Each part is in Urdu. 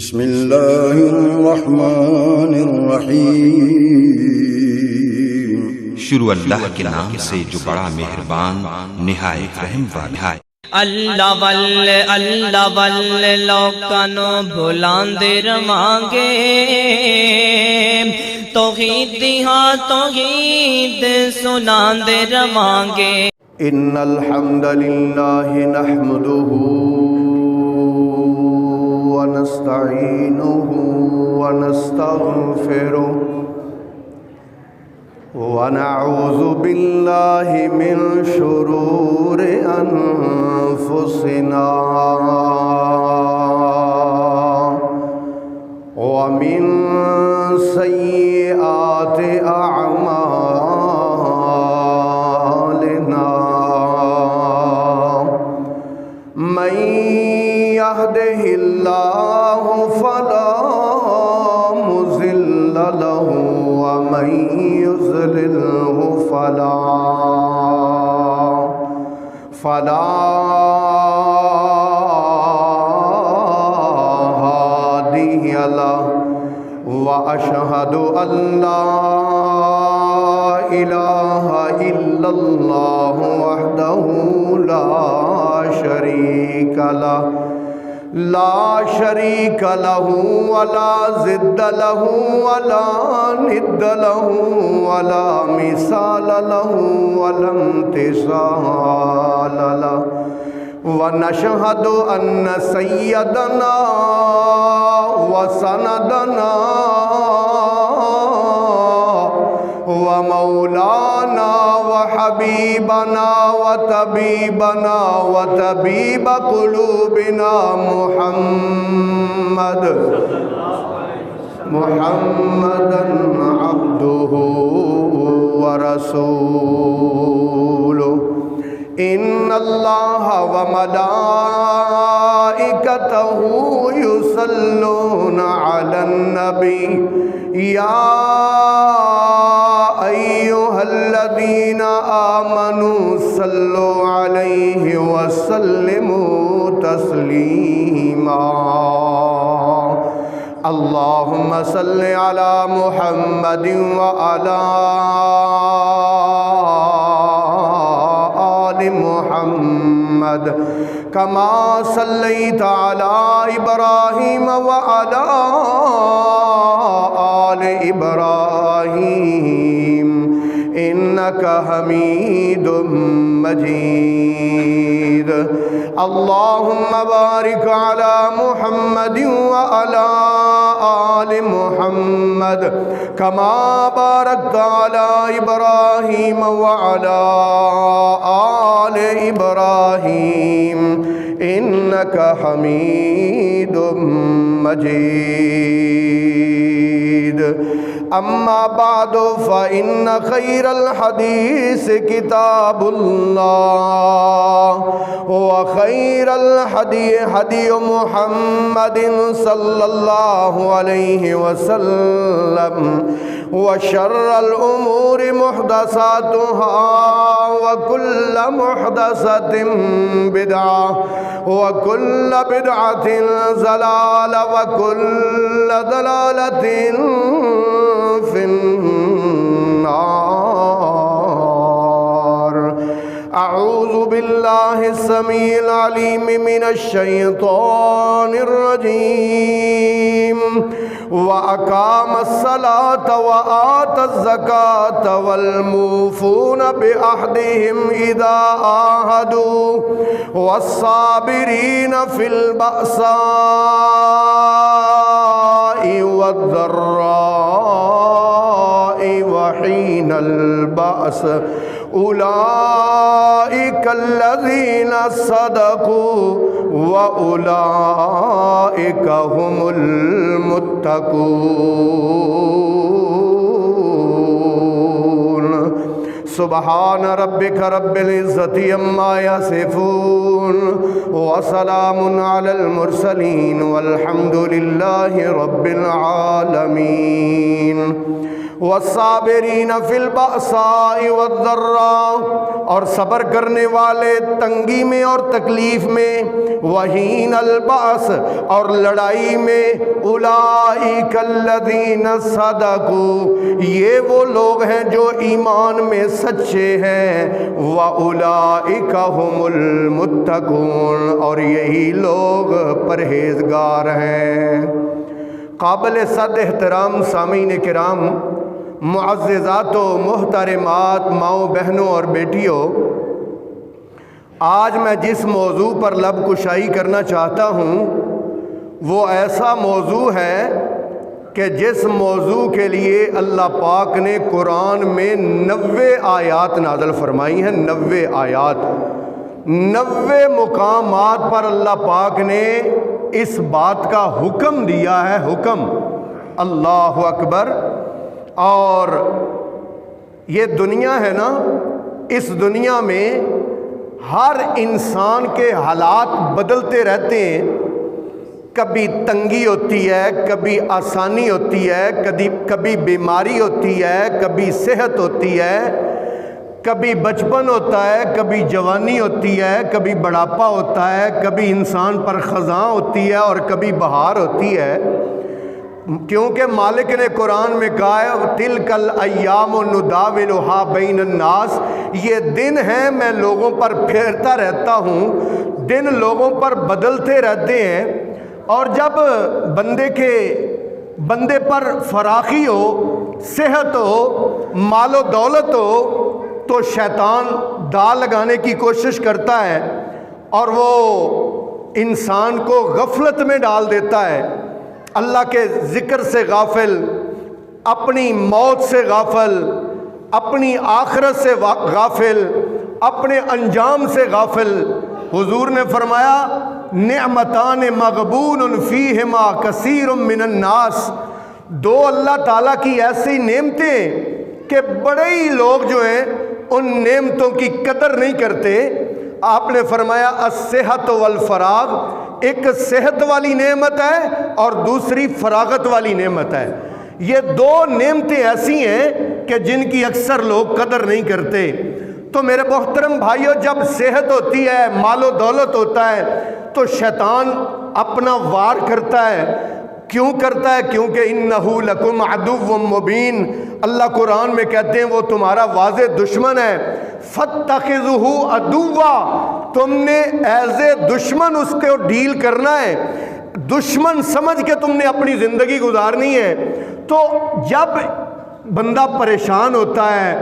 بسم اللہ الرحمن الرحیم۔ شروع اللہ کے نام سے جو بڑا مہربان نہایت رحم والا ہے۔ اللہ واللہ لوکانو بھلاندے رواں گے، توحید ہاں توحید سناندے رواں گے۔ ان الحمد للہ نحمده ونستعینه ونستغفره ونعوذ باللہ من شرور انفسنا ومن سیئات اعمالنا من يهده الله فلا مضل له ومن يضلله فلا هادي له وأشهد أن لا إله إلا الله وحده لا شريك له ولا ضد له ولا ند له ولا مثال له ولا امتثال له ونشهد أن سيدنا وسندنا ومولانا وحبيبنا وطبيبنا وطبيب قلوبنا محمدا عبده ورسوله إن الله وملائكته يصلون على النبي يا أيها الذين آمنوا صلوا عليه وسلموا تسليما اللهم صل على محمد وعلى آل محمد كما صليت على إبراهيم وعلى آل إبراهيم إنك حميد مجيد اللهم بارك على محمد وعلى آل محمد كما باركت على إبراهيم وعلى آل إبراهيم إنك حميد مجيد أما بعد فإن خير الحديث كتاب الله وخير الهدي هدي محمد صلى الله عليه وسلم وشر الأمور محدثاتها وكل محدثة بدعة وكل بدعة ضلالة وكل ضلالة في النار أعوذ بالله السميع العليم من الشيطان الرجيم وأقام الصلاة وآتى الزكاة والموفون بعهدهم إذا عاهدوا والصابرين في البأساء والضراء وحين البأس أولئك الذين صدقوا وأولئك هم المتقون سبحان ربك رب العزة عما يصفون وسلام على المرسلين والحمد لله رب العالمين والصابرین فی البأساء والضراء، اور صبر کرنے والے تنگی میں اور تکلیف میں، وحین البأس، اور لڑائی میں، اولئک الذین صدقوا، یہ وہ لوگ ہیں جو ایمان میں سچے ہیں، واولئک هم المتقون، اور یہی لوگ پرہیزگار ہیں۔ قابل صد احترام سامعین کرام، معززات و محترمات، ماؤں بہنوں اور بیٹیوں، آج میں جس موضوع پر لب کشائی کرنا چاہتا ہوں وہ ایسا موضوع ہے کہ جس موضوع کے لیے اللہ پاک نے قرآن میں 90 آیات نازل فرمائی ہیں۔ 90 آیات، 90 مقامات پر اللہ پاک نے اس بات کا حکم دیا ہے، حکم، اللہ اکبر۔ اور یہ دنیا ہے نا، اس دنیا میں ہر انسان کے حالات بدلتے رہتے ہیں، کبھی تنگی ہوتی ہے، کبھی آسانی ہوتی ہے، کبھی بیماری ہوتی ہے، کبھی صحت ہوتی ہے، کبھی بچپن ہوتا ہے، کبھی جوانی ہوتی ہے، کبھی بڑھاپا ہوتا ہے، کبھی انسان پر خزاں ہوتی ہے اور کبھی بہار ہوتی ہے، کیونکہ مالک نے قرآن میں کہا ہے تِلْكَ الْأَيَّامُ نُدَاوِلُهَا بَيْنَ النَّاسِ، یہ دن ہیں میں لوگوں پر پھیرتا رہتا ہوں، دن لوگوں پر بدلتے رہتے ہیں، اور جب بندے پر فراخی ہو، صحت ہو، مال و دولت ہو، تو شیطان داؤ لگانے کی کوشش کرتا ہے اور وہ انسان کو غفلت میں ڈال دیتا ہے، اللہ کے ذکر سے غافل، اپنی موت سے غافل، اپنی آخرت سے غافل، اپنے انجام سے غافل۔ حضور نے فرمایا نعمتان مغبون فیہما کثیر من الناس، دو اللہ تعالیٰ کی ایسی نعمتیں کہ بڑے ہی لوگ جو ہیں ان نعمتوں کی قدر نہیں کرتے۔ آپ نے فرمایا الصحت والفراغ، ایک صحت والی نعمت ہے اور دوسری فراغت والی نعمت ہے۔ یہ دو نعمتیں ایسی ہیں کہ جن کی اکثر لوگ قدر نہیں کرتے۔ تو میرے محترم بھائیوں، جب صحت ہوتی ہے، مال و دولت ہوتا ہے، تو شیطان اپنا وار کرتا ہے۔ کیوں کرتا ہے؟ کیونکہ انہو لکم عدو مبین، اللہ قرآن میں کہتے ہیں وہ تمہارا واضح دشمن ہے۔ فاتخذہ عدوا، تم نے ایز اے دشمن اس کو ڈیل کرنا ہے، دشمن سمجھ کے تم نے اپنی زندگی گزارنی ہے۔ تو جب بندہ پریشان ہوتا ہے،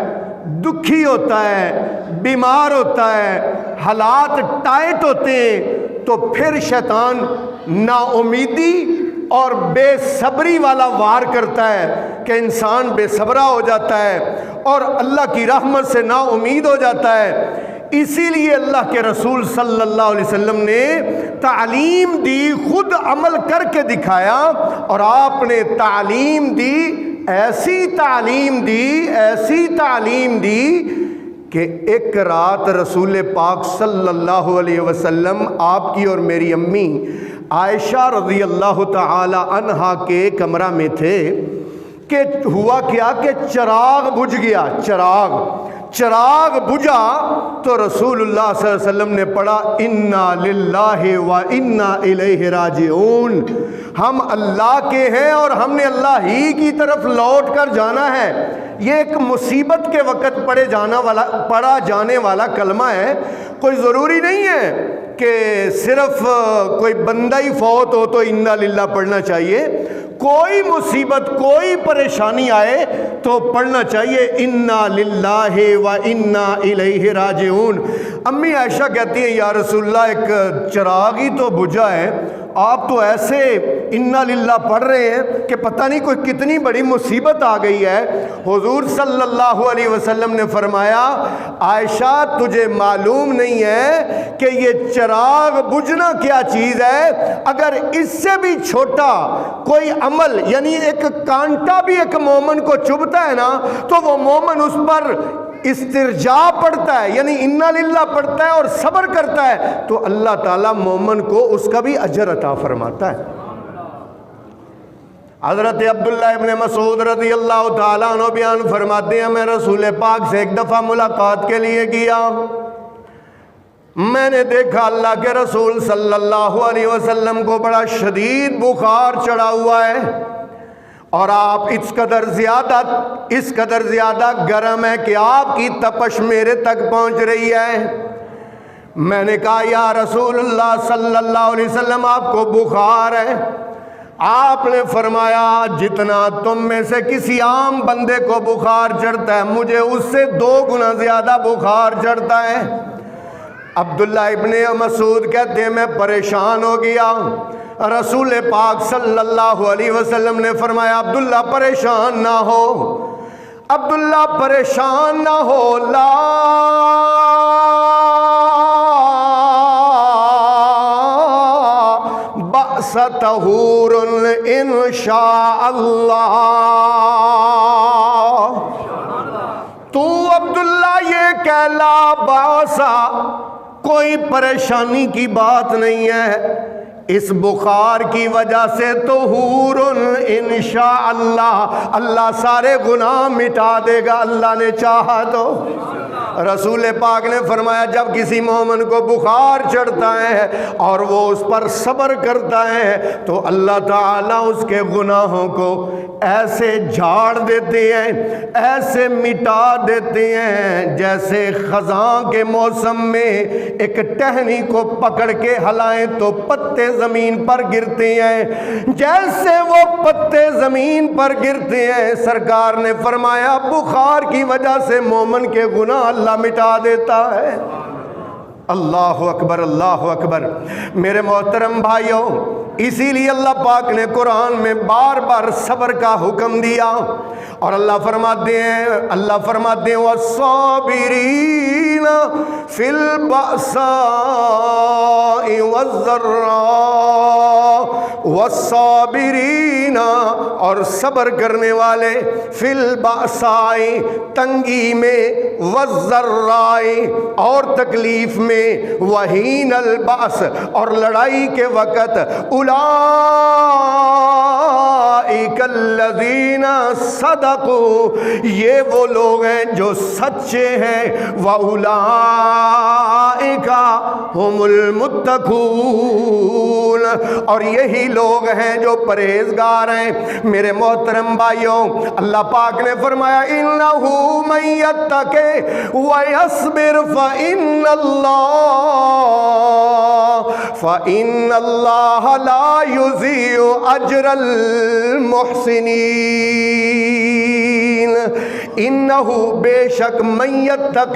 دکھی ہوتا ہے، بیمار ہوتا ہے، حالات ٹائٹ ہوتے ہیں، تو پھر شیطان نا امیدی اور بے صبری والا وار کرتا ہے کہ انسان بے صبرا ہو جاتا ہے اور اللہ کی رحمت سے نا امید ہو جاتا ہے۔ اسی لیے اللہ کے رسول صلی اللہ علیہ وسلم نے تعلیم دی، خود عمل کر کے دکھایا، اور آپ نے تعلیم دی، ایسی تعلیم دی کہ ایک رات رسول پاک صلی اللہ علیہ وسلم آپ کی اور میری امی عائشہ رضی اللہ تعالی عنہا کے کمرہ میں تھے کہ ہوا کیا کہ چراغ بجھ گیا، چراغ بجھا تو رسول اللہ صلی اللہ علیہ وسلم نے پڑھا انا للہ و انا الیہ راجعون، ہم اللہ کے ہیں اور ہم نے اللہ ہی کی طرف لوٹ کر جانا ہے۔ یہ ایک مصیبت کے وقت پڑھا جانے والا کلمہ ہے۔ کوئی ضروری نہیں ہے کہ صرف کوئی بندہ ہی فوت ہو تو انا للہ پڑھنا چاہیے، کوئی مصیبت، کوئی پریشانی آئے تو پڑھنا چاہیے انا للہ و انا الیہ راجعون۔ امی عائشہ کہتی ہیں یا رسول اللہ ایک چراغ ہی تو بجھا ہے، آپ تو ایسے انا للہ پڑھ رہے ہیں کہ پتہ نہیں کوئی کتنی بڑی مصیبت آ گئی ہے۔ حضور صلی اللہ علیہ وسلم نے فرمایا عائشہ تجھے معلوم نہیں ہے کہ یہ چراغ بجھنا کیا چیز ہے؟ اگر اس سے بھی چھوٹا کوئی عمل، یعنی ایک کانٹا بھی ایک مومن کو چبھتا ہے نا، تو وہ مومن اس پر استرجا پڑھتا ہے، یعنی انا للہ پڑھتا ہے اور صبر کرتا ہے، تو اللہ تعالیٰ مومن کو اس کا بھی اجر عطا فرماتا ہے۔ حضرت عبداللہ ابن مسعود رضی اللہ تعالیٰ عنہ بیان فرماتے ہیں میں رسول پاک سے ایک دفعہ ملاقات کے لیے گیا، میں نے دیکھا اللہ کے رسول صلی اللہ علیہ وسلم کو بڑا شدید بخار چڑھا ہوا ہے، اور آپ اس قدر زیادہ گرم ہے کہ آپ کی تپش میرے تک پہنچ رہی ہے۔ میں نے کہا یا رسول اللہ صلی اللہ علیہ وسلم آپ کو بخار ہے؟ آپ نے فرمایا جتنا تم میں سے کسی عام بندے کو بخار چڑھتا ہے مجھے اس سے 2 گنا زیادہ بخار چڑھتا ہے۔ عبداللہ ابن مسعود کہتے ہیں میں پریشان ہو گیا، رسول پاک صلی اللہ علیہ وسلم نے فرمایا عبداللہ پریشان نہ ہو، عبداللہ پریشان نہ ہو، لا بأس طہور انشاء اللہ۔ تو عبداللہ یہ کہہ لا باسا، کوئی پریشانی کی بات نہیں ہے، اس بخار کی وجہ سے طہور انشاءاللہ، اللہ سارے گناہ مٹا دے گا اللہ نے چاہا تو۔ رسول پاک نے فرمایا جب کسی مومن کو بخار چڑھتا ہے اور وہ اس پر صبر کرتا ہے تو اللہ تعالیٰ اس کے گناہوں کو ایسے جھاڑ دیتے ہیں، ایسے مٹا دیتے ہیں جیسے خزاں کے موسم میں ایک ٹہنی کو پکڑ کے ہلائیں تو پتے زمین پر گرتے ہیں، جیسے وہ پتے زمین پر گرتے ہیں سرکار نے فرمایا بخار کی وجہ سے مومن کے گناہ اللہ مٹا دیتا ہے۔ اللہ اکبر اللہ اکبر۔ میرے محترم بھائیوں، اسی لیے اللہ پاک نے قرآن میں بار بار صبر کا حکم دیا، اور اللہ فرماتے ہیں والصابرین فی البأساء والضراء، والصابرین اور صبر کرنے والے فی البأساء تنگی میں، والضراء اور تکلیف میں، وحین البأس اور لڑائی کے وقت، اولئک الذین صدقوا یہ وہ لوگ ہیں جو سچے ہیں، واولئک هم المتقون اور یہی لوگ ہیں جو پرہیزگار ہیں۔ میرے محترم بھائیوں، اللہ پاک نے فرمایا انہ من یتق ویصبر فإن اللہ لا یضیع اجر المحسنین۔ انہو بے شک من یتق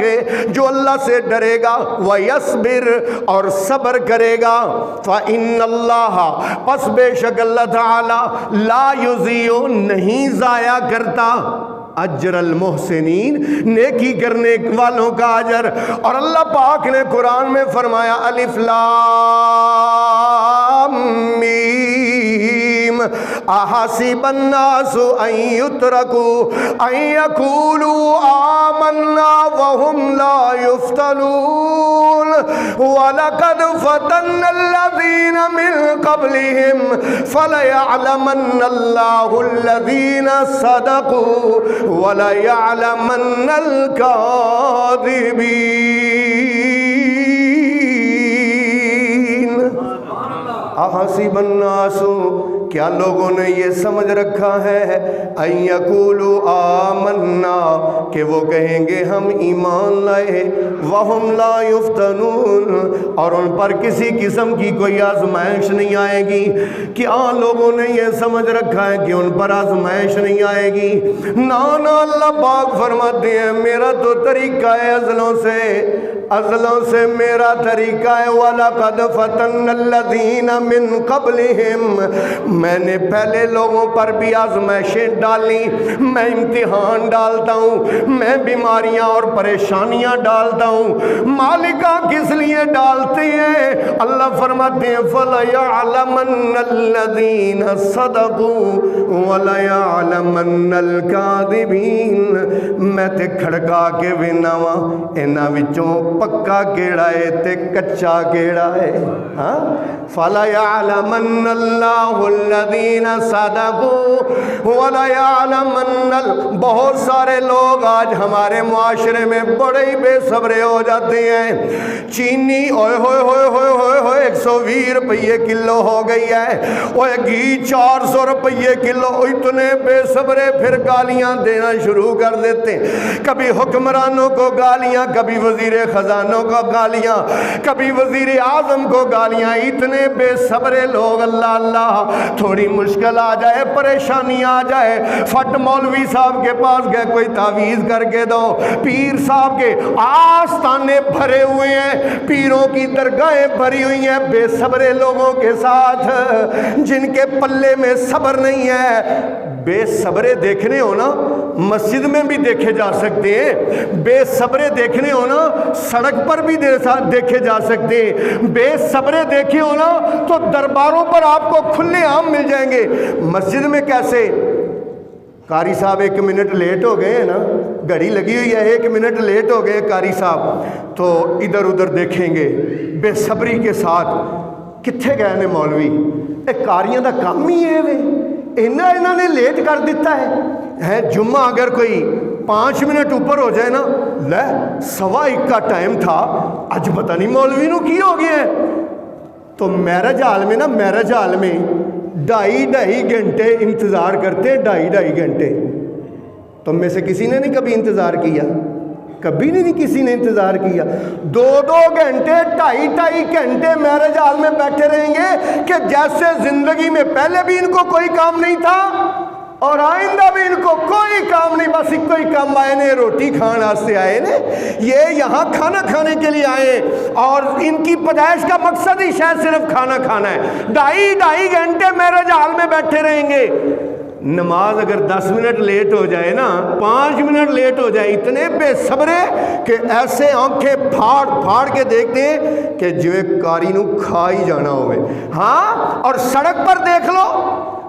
جو اللہ سے ڈرے گا، ویصبر اور صبر کرے گا، فإن اللہ پس بے شک اللہ تعالی لا یضیع نہیں ضائع کرتا اجر المحسنین نیکی کرنے والوں کا اجر۔ اور اللہ پاک نے قرآن میں فرمایا الف لام میم احسب الناس ان يتركوا ان يقولوا آمنا وهم لا يفتنون ولقد فتنا الذين من قبلهم فليعلمن الله الذين صدقوا وَلَيَعْلَمَنَّ الْكَاذِبِينَ۔ اَحَسِبَ النَّاسُ کیا لوگوں نے یہ سمجھ رکھا ہے ان یقولوا آمنا کہ وہ کہیں گے ہم ایمان لائے، وہم لا یفتنون اور ان پر کسی قسم کی کوئی آزمائش نہیں آئے گی؟ کیا لوگوں نے یہ سمجھ رکھا ہے کہ ان پر آزمائش نہیں آئے گی؟ نا اللہ پاک فرماتے ہیں میرا تو طریقہ ہے ازلوں سے میرا طریقہ ہے وَلَقَدْ فَتَنَّ الَّذِينَ مِن قَبْلِهِمْ میں نے پہلے لوگوں پر بھی آزمائشیں ڈالی، میں امتحان ڈالتا ہوں، میں بیماریاں اور پریشانیاں ڈالتا ہوں۔ مالکہ کس لیے ڈالتے ہیں؟ اللہ فرماتے ہیں فَلَيَعْلَمَنَّ الَّذِينَ صَدَقُوا وَلَيَعْلَمَنَّ الْكَاذِبِينَ میں تے کھڑکا کے ویناواں انہاں وچوں پکا کیڑا ہے تے کچا کیڑا ہے. ہاں فَلَيَعْلَمَنَّ اللَّهُ الَّذِينَ صَدَقُوا وَلَيَعْلَمَنَّ. بہت سارے لوگ آج ہمارے معاشرے میں بڑے ہی بے صبرے ہو جاتے ہیں. چینی اوئے ہوئے ہوئے ہوئے ہوئے ہوئے 120 روپے کلو ہو گئی ہے. اوئے گھی 400 روپے کلو. اتنے بے صبرے پھر گالیاں دینا شروع کر دیتے ہیں. کبھی حکمرانوں کو گالیاں, کبھی وزیر خزانوں کو گالیاں, کبھی وزیر اعظم کو گالیاں. اتنے بے صبرے لوگ. اللہ اللہ, تھوڑی مشکل آ جائے, پریشانی آ جائے, فٹ مولوی صاحب کے پاس گئے, کوئی تعویذ کر کے دو. پیر صاحب کے آستانے بھرے ہوئے ہیں, پیروں کی درگاہیں بھری ہوئی ہیں بے صبرے لوگوں کے ساتھ, جن کے پلے میں صبر نہیں ہے. بے صبرے دیکھنے ہو نا, مسجد میں بھی دیکھے جا سکتے ہیں. بے صبرے دیکھنے ہو نا, سڑک پر بھی دیکھے جا سکتے ہیں. بے صبرے دیکھے ہو نا تو درباروں پر آپ کو کھلے عام مل جائیں گے. مسجد میں کیسے قاری صاحب 1 منٹ لیٹ ہو گئے ہیں نا, گھڑی لگی ہوئی ہے, 1 منٹ لیٹ ہو گئے قاری صاحب, تو ادھر ادھر دیکھیں گے بے صبری کے ساتھ. کتھے گئے نے مولوی؟ قاریاں دا کام ہی ہے وے, انہوں نے لیٹ کر دیتا ہے. جمعہ اگر کوئی 5 منٹ اوپر ہو جائے نا, لے 1:15 کا ٹائم تھا, اج پتہ نہیں مولوی نو کی ہو گیا ہے. تو میرج ہال میں نا, میرج ہال میں 2.5 گھنٹے انتظار کرتے, 2.5 گھنٹے. تم میں سے کسی نے نہیں کبھی انتظار کیا؟ کبھی نہیں کسی نے انتظار کیا. 2 گھنٹے 2.5 گھنٹے میرج ہال میں بیٹھے رہیں گے کہ جیسے زندگی میں پہلے بھی ان کو کوئی کام نہیں تھا اور آئندہ بھی ان کو کوئی کام نہیں. بس ایک کوئی کام آئے نے, روٹی کھان واسطے آئے نے, یہ یہاں کھانا کھانے کے لیے آئے, اور ان کی پیدائش کا مقصد ہی شاید صرف کھانا کھانا ہے. 2.5 گھنٹے میرج ہال میں بیٹھے رہیں گے. نماز اگر 10 منٹ لیٹ ہو جائے نا, 5 منٹ لیٹ ہو جائے, اتنے بے صبرے کہ ایسے آنکھیں پھاڑ پھاڑ کے دیکھتے ہیں کہ جو قاری نو کھا ہی جانا ہوئے. ہاں, اور سڑک پر دیکھ لو,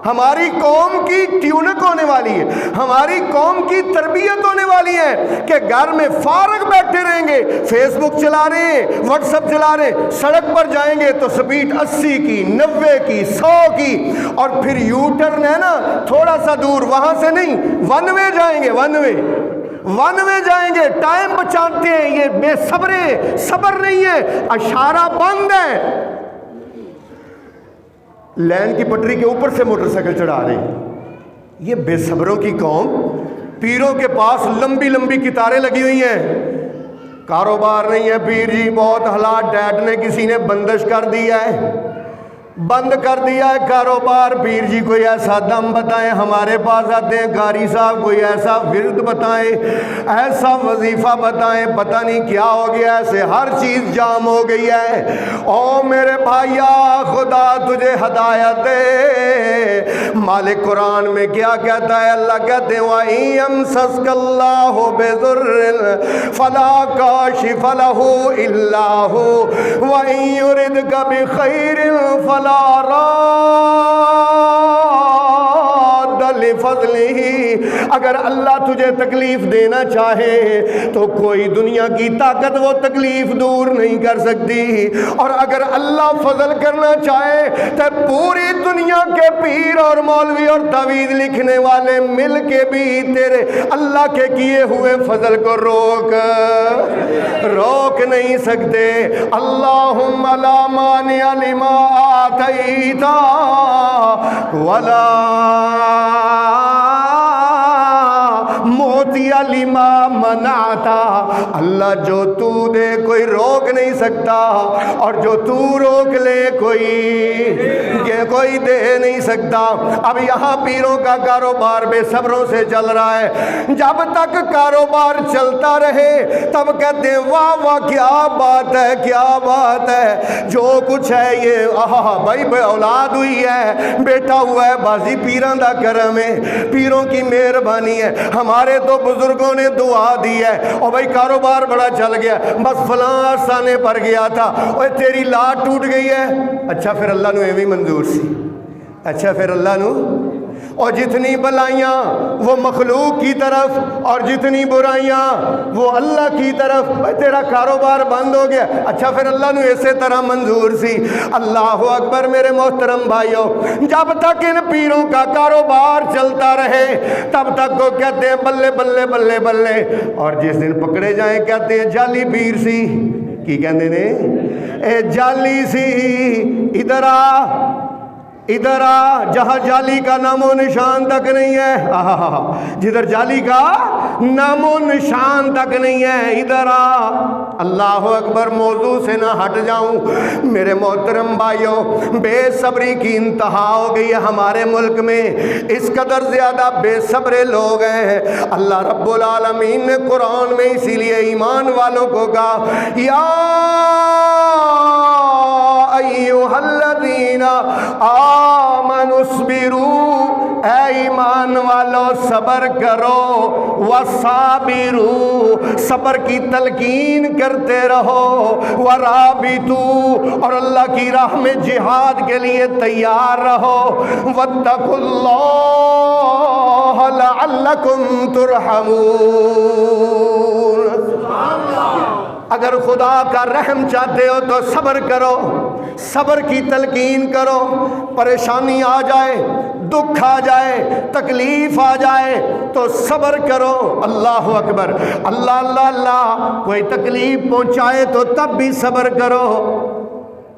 ہماری قوم کی ٹیونک ہونے والی ہے, ہماری قوم کی تربیت ہونے والی ہے کہ گھر میں فارغ بیٹھے رہیں گے, فیس بک چلا رہے ہیں, واٹس ایپ چلا رہے ہیں, سڑک پر جائیں گے تو سپیڈ 80 کی, 90 کی, 100 کی, اور پھر یو ٹرن ہے نا تھوڑا سا دور, وہاں سے نہیں, 1 وے جائیں گے, 1 وے جائیں گے, ٹائم بچاتے ہیں. یہ بے صبرے, صبر نہیں ہے, اشارہ بند ہے. لین کی پٹری کے اوپر سے موٹر سائیکل چڑھا رہے ہیں. یہ بے صبروں کی قوم. پیروں کے پاس لمبی لمبی قطاریں لگی ہوئی ہیں, کاروبار نہیں ہے. پیر جی بہت حالات, ڈیڈ نے کسی نے بندش کر دیا ہے, بند کر دیا ہے کاروبار. پیر جی کوئی ایسا دم بتائیں, ہمارے پاس آتے ہیں. قاری صاحب کوئی ایسا ورد بتائیں, ایسا وظیفہ بتائیں, پتہ نہیں کیا ہو گیا, ایسے ہر چیز جام ہو گئی ہے. او میرے بھائیا, خدا تجھے ہدایت دے. مالک قرآن میں کیا کہتا ہے؟ اللہ کہتے ہیں وَإِن يَمْسَسْكَ اللَّهُ بِضُرٍّ فَلَا كَاشِفَ لَهُ إِلَّا هُوَ وَإِن يُرِدْكَ بِخَيْرٍ فَلَا اگر اللہ تجھے تکلیف دینا چاہے تو کوئی دنیا کی طاقت وہ تکلیف دور نہیں کر سکتی. اور اگر اللہ فضل کرنا چاہے تو پوری دنیا کے پیر اور مولوی اور تعویذ لکھنے والے مل کے بھی تیرے اللہ کے کیے ہوئے فضل کو روک نہیں سکتے. اللہم لا مانع لما آتیتا ولا معطی لما منعتا. اللہ جو تو دے کوئی روک نہیں سکتا, اور جو تو روک لے کوئی دے نہیں سکتا. اب یہاں پیروں کا کاروبار بے صبروں سے چل رہا ہے. جب تک کاروبار چلتا رہے تب کہتے ہیں واہ واہ کیا بات ہے, کیا بات ہے, جو کچھ ہے یہ بھائی اولاد ہوئی ہے, بیٹا ہوا ہے, بازی پیران دا کرم ہے, پیروں کی مہربانی ہے. ہمارے تو بزرگوں نے دعا دی ہے, اور بھائی کاروبار بڑا چل گیا, بس فلاں آسانے پر گیا تھا, اور تیری لاٹ ٹوٹ گئی ہے. اچھا پھر اللہ نو ایویں منظور سی, اچھا پھر اللہ نو اور جتنی بلائیاں وہ مخلوق کی طرف اور جتنی برائیاں وہ اللہ کی طرف۔ تیرا کاروبار بند ہو گیا، اچھا پھر اللہ نے اسی طرح منظور سی۔ اللہ اکبر میرے محترم بھائیوں، جب تک ان پیروں کا کاروبار چلتا رہے تب تک وہ کہتے ہیں بلے بلے بلے بلے، اور جس دن پکڑے جائیں کہتے ہیں جعلی پیر سی۔ کی کہندے نے اے جعلی سی، ادھر آ ادھر آ، جہاں جعلی کا نام و نشان تک نہیں ہے، جدھر جعلی کا نام و نشان تک نہیں ہے ادھر آ۔ اللہ اکبر، موضوع سے نہ ہٹ جاؤں میرے محترم بھائیوں، بے صبری کی انتہا ہو گئی ہے ہمارے ملک میں، اس قدر زیادہ بے صبر لوگ ہیں۔ اللہ رب العالمین نے قرآن میں اسی لیے ایمان والوں کو کہا یا ایھا الذین آمنوا اصبروا، اے ایمان والو صبر کرو، وصابروا، صبر کی تلقین کرتے رہو، ورابطوا، اور اللہ کی راہ میں جہاد کے لیے تیار رہو، واتقوا اللہ لعلکم ترحمون۔ اگر خدا کا رحم چاہتے ہو تو صبر کرو، صبر کی تلقین کرو، پریشانی آ جائے، دکھ آ جائے، تکلیف آ جائے تو صبر کرو۔ اللہ اکبر، اللہ اللہ اللہ، کوئی تکلیف پہنچائے تو تب بھی صبر کرو۔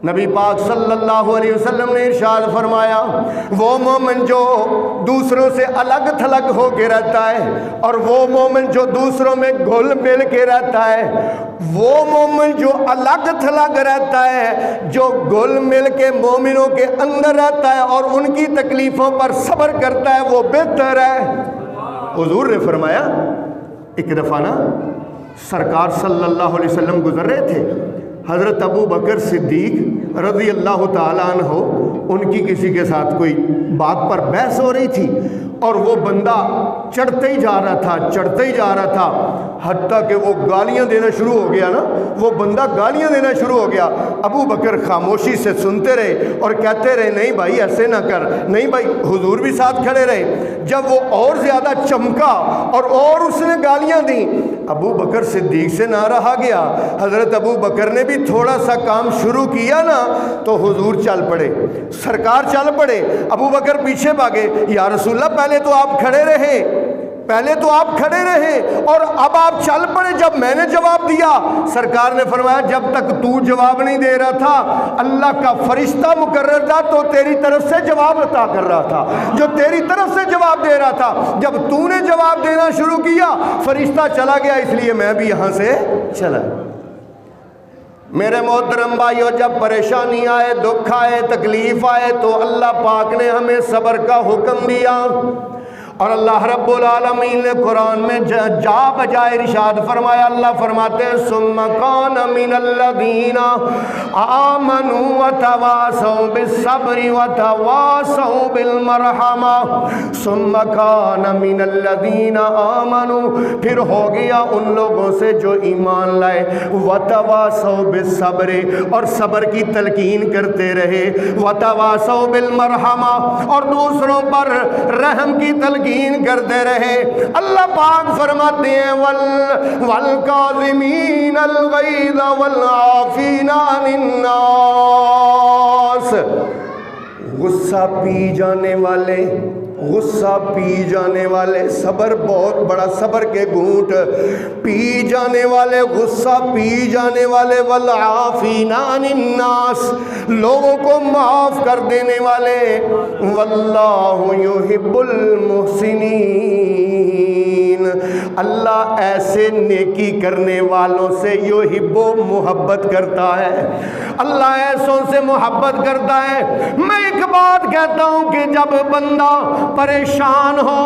نبی پاک صلی اللہ علیہ وسلم نے ارشاد فرمایا، وہ مومن جو دوسروں سے الگ تھلگ ہو کے رہتا ہے اور وہ مومن جو دوسروں میں گھل مل کے رہتا ہے، وہ مومن جو الگ تھلگ رہتا ہے، جو گھل مل کے مومنوں کے اندر رہتا ہے اور ان کی تکلیفوں پر صبر کرتا ہے، وہ بہتر ہے۔ حضور نے فرمایا، ایک دفعہ نا سرکار صلی اللہ علیہ وسلم گزر رہے تھے، حضرت ابو بکر صدیق رضی اللہ تعالیٰ عنہ، ان کی کسی کے ساتھ کوئی بات پر بحث ہو رہی تھی اور وہ بندہ چڑھتے ہی جا رہا تھا، چڑھتے ہی جا رہا تھا، حتیٰ کہ وہ گالیاں دینا شروع ہو گیا نا، وہ بندہ گالیاں دینا شروع ہو گیا۔ ابو بکر خاموشی سے سنتے رہے اور کہتے رہے نہیں بھائی ایسے نہ کر، نہیں بھائی، حضور بھی ساتھ کھڑے رہے۔ جب وہ اور زیادہ چمکا اور اس نے گالیاں دیں، ابو بکر صدیق سے نہ رہا گیا، حضرت ابو بکر نے بھی تھوڑا سا کام شروع کیا نا تو حضور چل پڑے، سرکار چل پڑے، ابو بکر پیچھے بھاگے، یا رسول اللہ پہلے تو آپ کھڑے رہے، پہلے تو آپ کھڑے رہے اور اب آپ چل پڑے جب میں نے جواب دیا۔ سرکار نے فرمایا جب تک تو جواب نہیں دے رہا تھا اللہ کا فرشتہ مقرر تھا تو تیری طرف سے جواب عطا کر رہا تھا، جو تیری طرف سے جواب دے رہا تھا، جب تو نے جواب دینا شروع کیا فرشتہ چلا گیا، اس لیے میں بھی یہاں سے چلا۔ میرے محترم بھائیو، جب پریشانی آئے، دکھ آئے، تکلیف آئے تو اللہ پاک نے ہمیں صبر کا حکم دیا، اور اللہ رب العالمین نے قرآن میں جا بجائے ارشاد فرمایا۔ اللہ فرماتے ہیں ثم کان من الذین آمنوا وتواصوا بالصبر وتواصوا بالمرحمہ، ثم کان من الذین آمنوا، پھر ہو گیا ان لوگوں سے جو ایمان لائے، وتواصوا بالصبر، اور صبر کی تلقین کرتے رہے، وتواصوا بالمرحمہ، اور دوسروں پر رحم کی تلقین کرتے رہے۔ اللہ پاک فرماتے ہیں والکاظمین الغیظ والعافین عن الناس، غصہ پی جانے والے، غصہ پی جانے والے، صبر بہت بڑا، صبر کے گھونٹ پی جانے والے، غصہ پی جانے والے، والعافین عن الناس، لوگوں کو معاف کر دینے والے، واللہ یحب المحسنین، اللہ ایسے نیکی کرنے والوں سے یحب محبت کرتا ہے، اللہ ایسوں سے محبت کرتا ہے۔ میں ایک بات کہتا ہوں کہ جب بندہ پریشان ہو،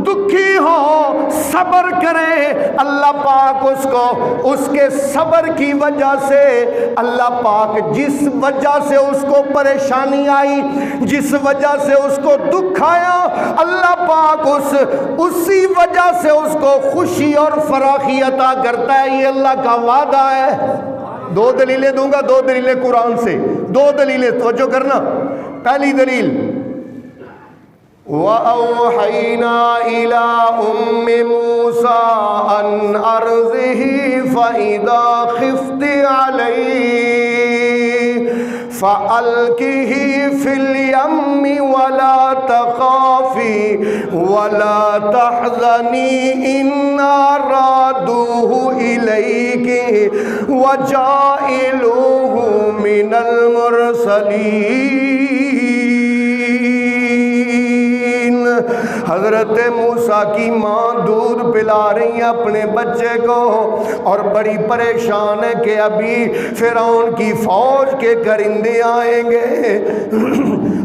دکھی ہو، صبر کرے، اللہ پاک اس کو اس کے صبر کی وجہ سے، اللہ پاک جس وجہ سے اس کو پریشانی آئی، جس وجہ سے اس کو دکھ آیا، اللہ پاک اسی وجہ سے اس کو خوشی اور فراخی عطا کرتا ہے۔ یہ اللہ کا وعدہ ہے۔ دو دلیلیں دوں گا، دو دلیلیں قرآن سے، دو دلیلیں توجہ کرنا۔ پہلی دلیل وَأَوْحَيْنَا إِلَىٰ أُمِّ مُوسَىٰ أَنْ أَرْضِهِ فَإِذَا خِفْتِ عَلَيْهِ فَأَلْقِهِ فِي الْيَمِّ وَلَا تَخَافِي وَلَا تَحْزَنِي إِنَّا رَادُوهُ إِلَيْكِ وَجَاعِلُوهُ مِنَ الْمُرْسَلِينَ۔ حضرت موسیٰ کی ماں دودھ پلا رہی ہیں اپنے بچے کو اور بڑی پریشان ہے کہ ابھی فرعون کی فوج کے کرندے آئیں گے،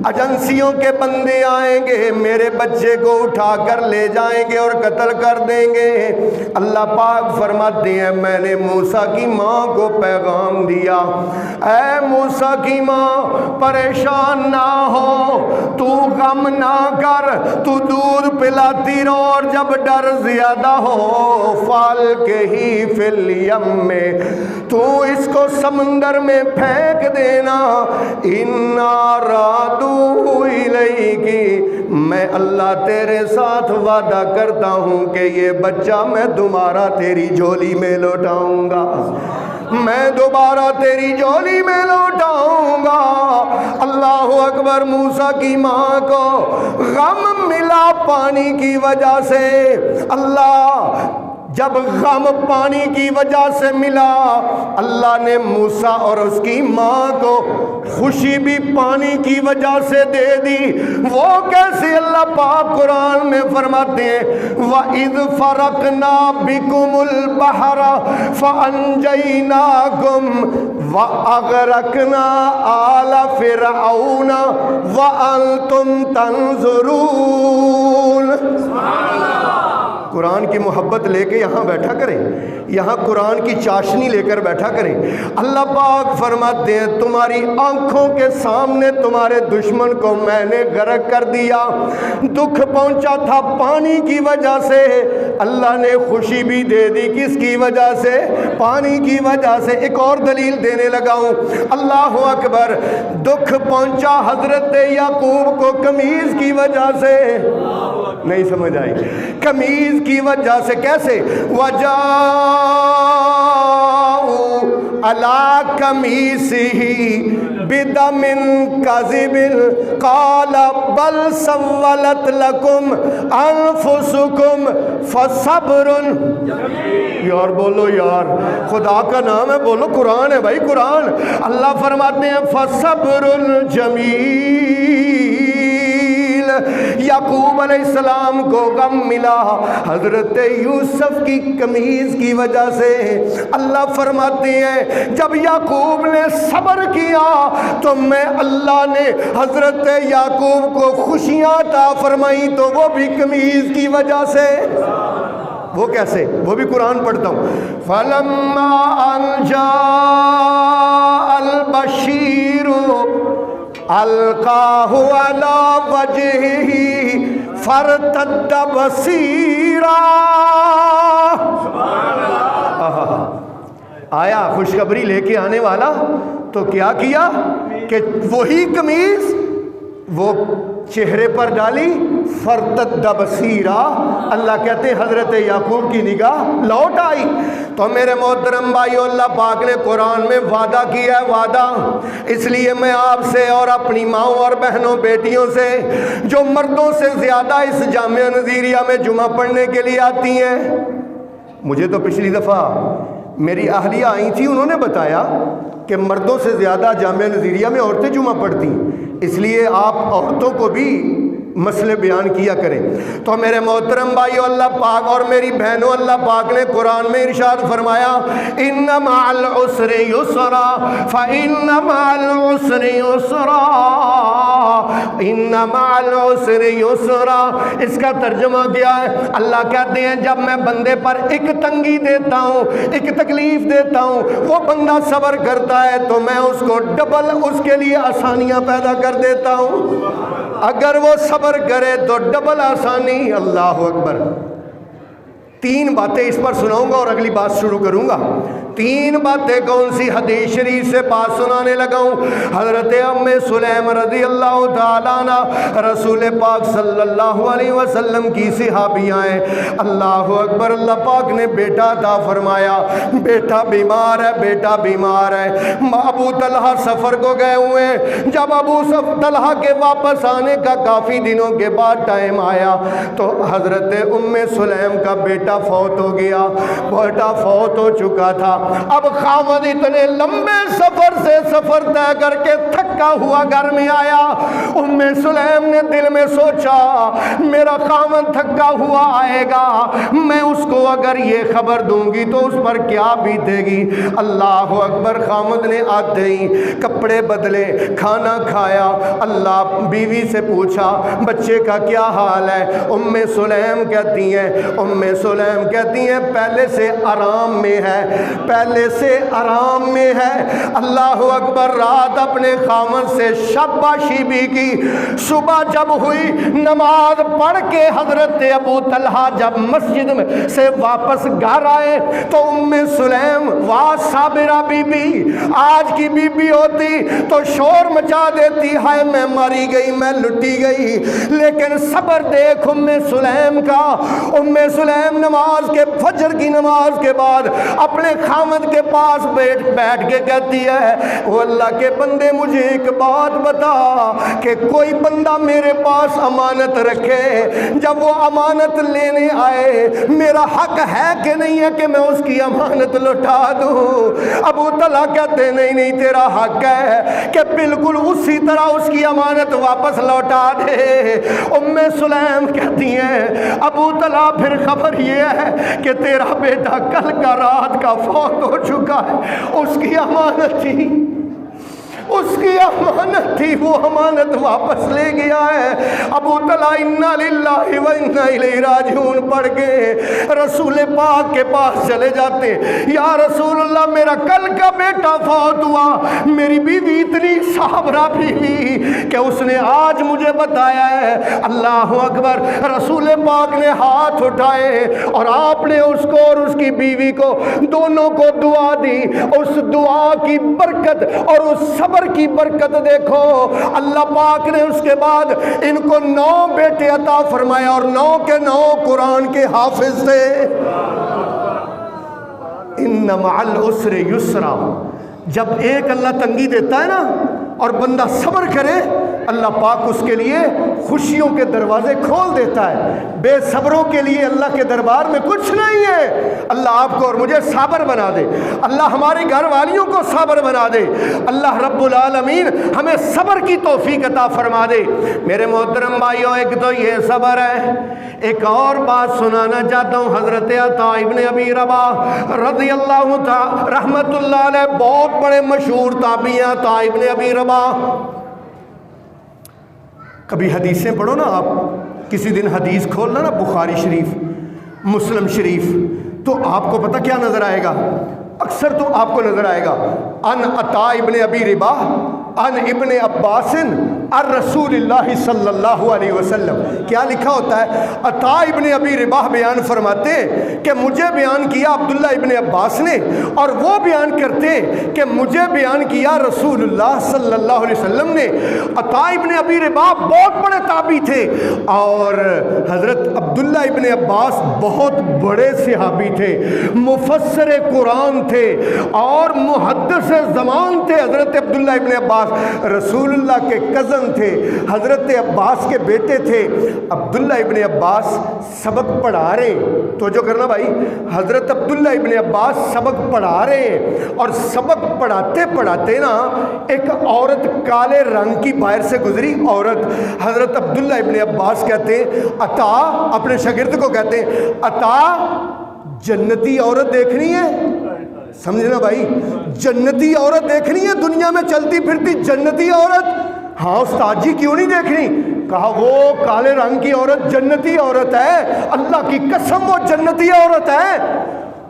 ایجنسیوں کے بندے آئیں گے، میرے بچے کو اٹھا کر لے جائیں گے اور قتل کر دیں گے۔ اللہ پاک فرماتے ہیں میں نے موسیٰ کی ماں کو پیغام دیا، اے موسیٰ کی ماں پریشان نہ ہو، تو غم نہ کر، تو دودھ پلاتی رہو اور جب ڈر زیادہ ہو فَالْقِهِ فِي الْيَمِّ تو اس کو سمندر میں پھینک دینا، اِنَّا رَادُوهُ إِلَيْكِ میں اللہ تیرے ساتھ وعدہ کرتا ہوں کہ یہ بچہ میں دوبارہ تیری جھولی میں لوٹاؤں گا، میں دوبارہ تیری جھولی میں لوٹاؤں گا۔ اللہ اکبر۔ موسیٰ کی ماں کو غم ملا پانی کی وجہ سے، اللہ جب غم پانی کی وجہ سے ملا اللہ نے موسیٰ اور اس کی ماں کو خوشی بھی پانی کی وجہ سے دے دی۔ وہ کیسے؟ اللہ پاک قرآن میں فرماتے ہیں وَإِذْ فَرَقْنَا بِكُمُ الْبَحْرَ فَأَنْجَيْنَاكُمْ وَأَغْرَقْنَا آلَ فِرْعَوْنَ وَأَنْتُمْ تَنْظُرُونَ۔ قرآن کی محبت لے کے یہاں بیٹھا کریں، یہاں قرآن کی چاشنی لے کر بیٹھا کریں۔ اللہ پاک فرماتے ہیں تمہاری آنکھوں کے سامنے تمہارے دشمن کو میں نے غرق کر دیا، دکھ پہنچا تھا پانی کی وجہ سے، اللہ نے خوشی بھی دے دی کس کی وجہ سے؟ پانی کی وجہ سے۔ ایک اور دلیل دینے لگا ہوں، اللہ اکبر۔ دکھ پہنچا حضرت یعقوب کو قمیض کی وجہ سے، نہیں سمجھ آئی؟ قمیض کی وجہ سے کیسے؟ وَجَاءُوا عَلَىٰ قَمِيصِهِ بِدَمٍ كَذِبٍ قَالَ بَلْ سَوَّلَتْ لَكُمْ أَنفُسُكُمْ فَصَبْرٌ۔ یار بولو یار، خدا کا نام ہے، بولو قرآن ہے بھائی قرآن۔ اللہ فرماتے ہیں فَصَبْرٌ جَمِيلٌ۔ یعقوب علیہ السلام کو غم ملا حضرت یوسف کی قمیض کی وجہ سے۔ اللہ فرماتے ہیں جب یعقوب نے صبر کیا تو میں اللہ نے حضرت یعقوب کو خوشیاں عطا فرمائی، تو وہ بھی قمیض کی وجہ سے۔ وہ کیسے؟ وہ بھی قرآن پڑھتا ہوں۔ فَلَمَّا أَنْ جَاءَ الْبَشِيرُ أَلْقَاهُ عَلَى وَجْهِهِ فَارْتَدَّ بَصِيرًا۔ آیا خوشخبری لے کے آنے والا تو کیا کیا کہ وہی قمیض وہ چہرے پر ڈالی، فرتد بصیرا۔ اللہ کہتے ہیں حضرت یعقوب کی نگاہ لوٹ آئی۔ تو میرے محترم بھائیو، اللہ پاک نے قرآن میں وعدہ کیا ہے، وعدہ۔ اس لیے میں آپ سے اور اپنی ماؤں اور بہنوں بیٹیوں سے جو مردوں سے زیادہ اس جامعہ نظیریہ میں جمعہ پڑھنے کے لیے آتی ہیں، مجھے تو پچھلی دفعہ میری اہلیہ آئی تھی، انہوں نے بتایا کہ مردوں سے زیادہ جامعہ نظیریہ میں عورتیں جمعہ پڑھتی ہیں، اس لیے آپ عورتوں کو بھی مسئلے بیان کیا کریں۔ تو میرے محترم بھائیو، اللہ پاک اور میری بہنوں، اللہ پاک نے قرآن میں ارشاد فرمایا ان مع العسر یسرا فإن مع العسر یسرا، ان مع العسر یسرا۔ اس کا ترجمہ کیا ہے؟ اللہ کہتے ہیں جب میں بندے پر ایک تنگی دیتا ہوں، ایک تکلیف دیتا ہوں، وہ بندہ صبر کرتا ہے تو میں اس کو ڈبل اس کے لیے آسانیاں پیدا کر دیتا ہوں۔ اگر وہ صبر کرے تو ڈبل آسانی۔ اللہ اکبر۔ تین باتیں اس پر سناؤں گا اور اگلی بات شروع کروں گا۔ 3 باتیں کون سی حدیث شریف سے بات سنانے لگا ہوں۔ حضرت ام سلیم رضی اللہ تعالیٰ عنہ رسول پاک صلی اللہ علیہ وسلم کی صحابیاں ہیں۔ اللہ اکبر، اللہ پاک نے بیٹا عطا فرمایا، بیٹا بیمار ہے، بیٹا بیمار ہے۔ ابو طلحہ سفر کو گئے ہوئے ہیں، جب ابو طلحہ کے واپس آنے کا کافی دنوں کے بعد ٹائم آیا تو حضرت ام سلیم کا بیٹا فوت ہو گیا، بیٹا فوت ہو چکا تھا۔ اب خاوند اتنے لمبے سفر سے سفر طے کر کے تھکا ہوا گھر میں آیا۔ ام سلیم نے دل میں سوچا میرا خاوند تھکا ہوا آئے گا، میں اس کو اگر یہ خبر دوں گی تو اس پر کیا بیتے گی۔ اللہ اکبر، خاوند نے آتے ہی کپڑے بدلے، کھانا کھایا، اللہ بیوی سے پوچھا بچے کا کیا حال ہے۔ ام سلیم کہتی ہیں پہلے سے آرام میں ہے، پہلے سے آرام میں ہے۔ اللہ اکبر، رات اپنے خامد سے شاباشی بھی کی۔ صبح جب ہوئی نماز پڑھ کے حضرت ابو طلحہ جب مسجد میں سے واپس گھر آئے تو ام سلیم واہ صابرہ بی بی، آج کی بی بی ہوتی تو شور مچا دیتی، ہائے میں ماری گئی، میں لٹی گئی، لیکن صبر دیکھ ام سلیم کا۔ ام سلیم نماز کے فجر کی نماز کے بعد اپنے خامد کے پاس بیٹھ کے کہتی ہے وہ اللہ کے بندے مجھے ایک بات بتا کہ کوئی بندہ میرے پاس امانت رکھے، جب وہ امانت لینے آئے میرا حق ہے کہ نہیں ہے کہ میں اس کی امانت لوٹا دوں؟ ابو طلحہ کہتے نہیں تیرا حق ہے کہ بالکل اسی طرح اس کی امانت واپس لوٹا دے۔ ام سلیم کہتی ہیں ابو طلحہ پھر خبر یہ ہے کہ تیرا بیٹا کل کا رات کا فوت ہو چکا ہے، اس کی امانت تھی، اس کی امانت تھی، وہ امانت واپس لے گیا ہے۔ ابو طلحہ انا للہ و انا الیہ راجعون پڑھ کے رسول پاک کے پاس چلے جاتے، یا رسول اللہ میرا کل کا بیٹا فوت ہوا، میری بیوی اتنی صابرہ بیوی کہ اس نے آج مجھے بتایا ہے۔ اللہ اکبر، رسول پاک نے ہاتھ اٹھائے اور آپ نے اس کو اور اس کی بیوی کو دونوں کو دعا دی۔ اس دعا کی برکت اور اس صبر کی برکت دیکھو، اللہ پاک نے اس کے بعد ان کو 9 بیٹے عطا فرمایا اور 9 کے 9 قرآن کے حافظ تھے۔ ان مع العسر یسرا، جب ایک اللہ تنگی دیتا ہے نا اور بندہ صبر کرے، اللہ پاک اس کے لیے خوشیوں کے دروازے کھول دیتا ہے۔ بے صبروں کے لیے اللہ کے دربار میں کچھ نہیں ہے۔ اللہ آپ کو اور مجھے صابر بنا دے، اللہ ہمارے گھر والیوں کو صابر بنا دے، اللہ رب العالمین ہمیں صبر کی توفیق عطا فرما دے۔ میرے محترم بھائیوں، ایک تو یہ صبر ہے، ایک اور بات سنانا چاہتا ہوں۔ حضرت عطا ابن ابی رباح رضی اللہ تعالی رحمت اللہ علیہ، بہت بڑے مشہور تابعی ہیں عطا ابن ابی رباح۔ کبھی حدیثیں پڑھو نا آپ، کسی دن حدیث کھولنا نا بخاری شریف، مسلم شریف، تو آپ کو پتہ کیا نظر آئے گا؟ اکثر تو آپ کو نظر آئے گا ان عطا ابن ابی رباح ان ابن عباس ان رسول اللہ صلی اللہ علیہ وسلم۔ کیا لکھا ہوتا ہے؟ عطا ابن ابی رباح بیان فرماتے کہ مجھے بیان کیا عبداللہ ابن عباس نے، اور وہ بیان کرتے کہ مجھے بیان کیا رسول اللہ صلی اللہ علیہ وسلم نے۔ عطا ابن ابی رباح بہت بڑے تابعی تھے اور حضرت عبداللہ ابن عباس بہت بڑے صحابی تھے، مفسر قرآن تھے اور محدث زمان تھے۔ حضرت عبداللہ ابن عباس رسول اللہ کے کزن تھے، حضرت عباس کے بیٹے تھے۔ عبداللہ ابن عباس سبق پڑھا رہے، تو جو کرنا بھائی، حضرت عبداللہ ابن عباس سبق پڑھا رہے ہیں اور سبق پڑھاتے پڑھاتے نا ایک عورت کالے رنگ کی باہر سے گزری عورت۔ حضرت عبداللہ ابن عباس کہتے ہیں عطا، اپنے شاگرد کو کہتے ہیں عطا جنتی عورت دیکھنی ہے؟ سمجھنا بھائی، جنتی عورت دیکھنی ہے، دنیا میں چلتی پھرتی جنتی عورت؟ ہاں استاد جی کیوں نہیں دیکھنی؟ کہا وہ کالے رنگ کی عورت جنتی عورت ہے، اللہ کی قسم وہ جنتی عورت ہے۔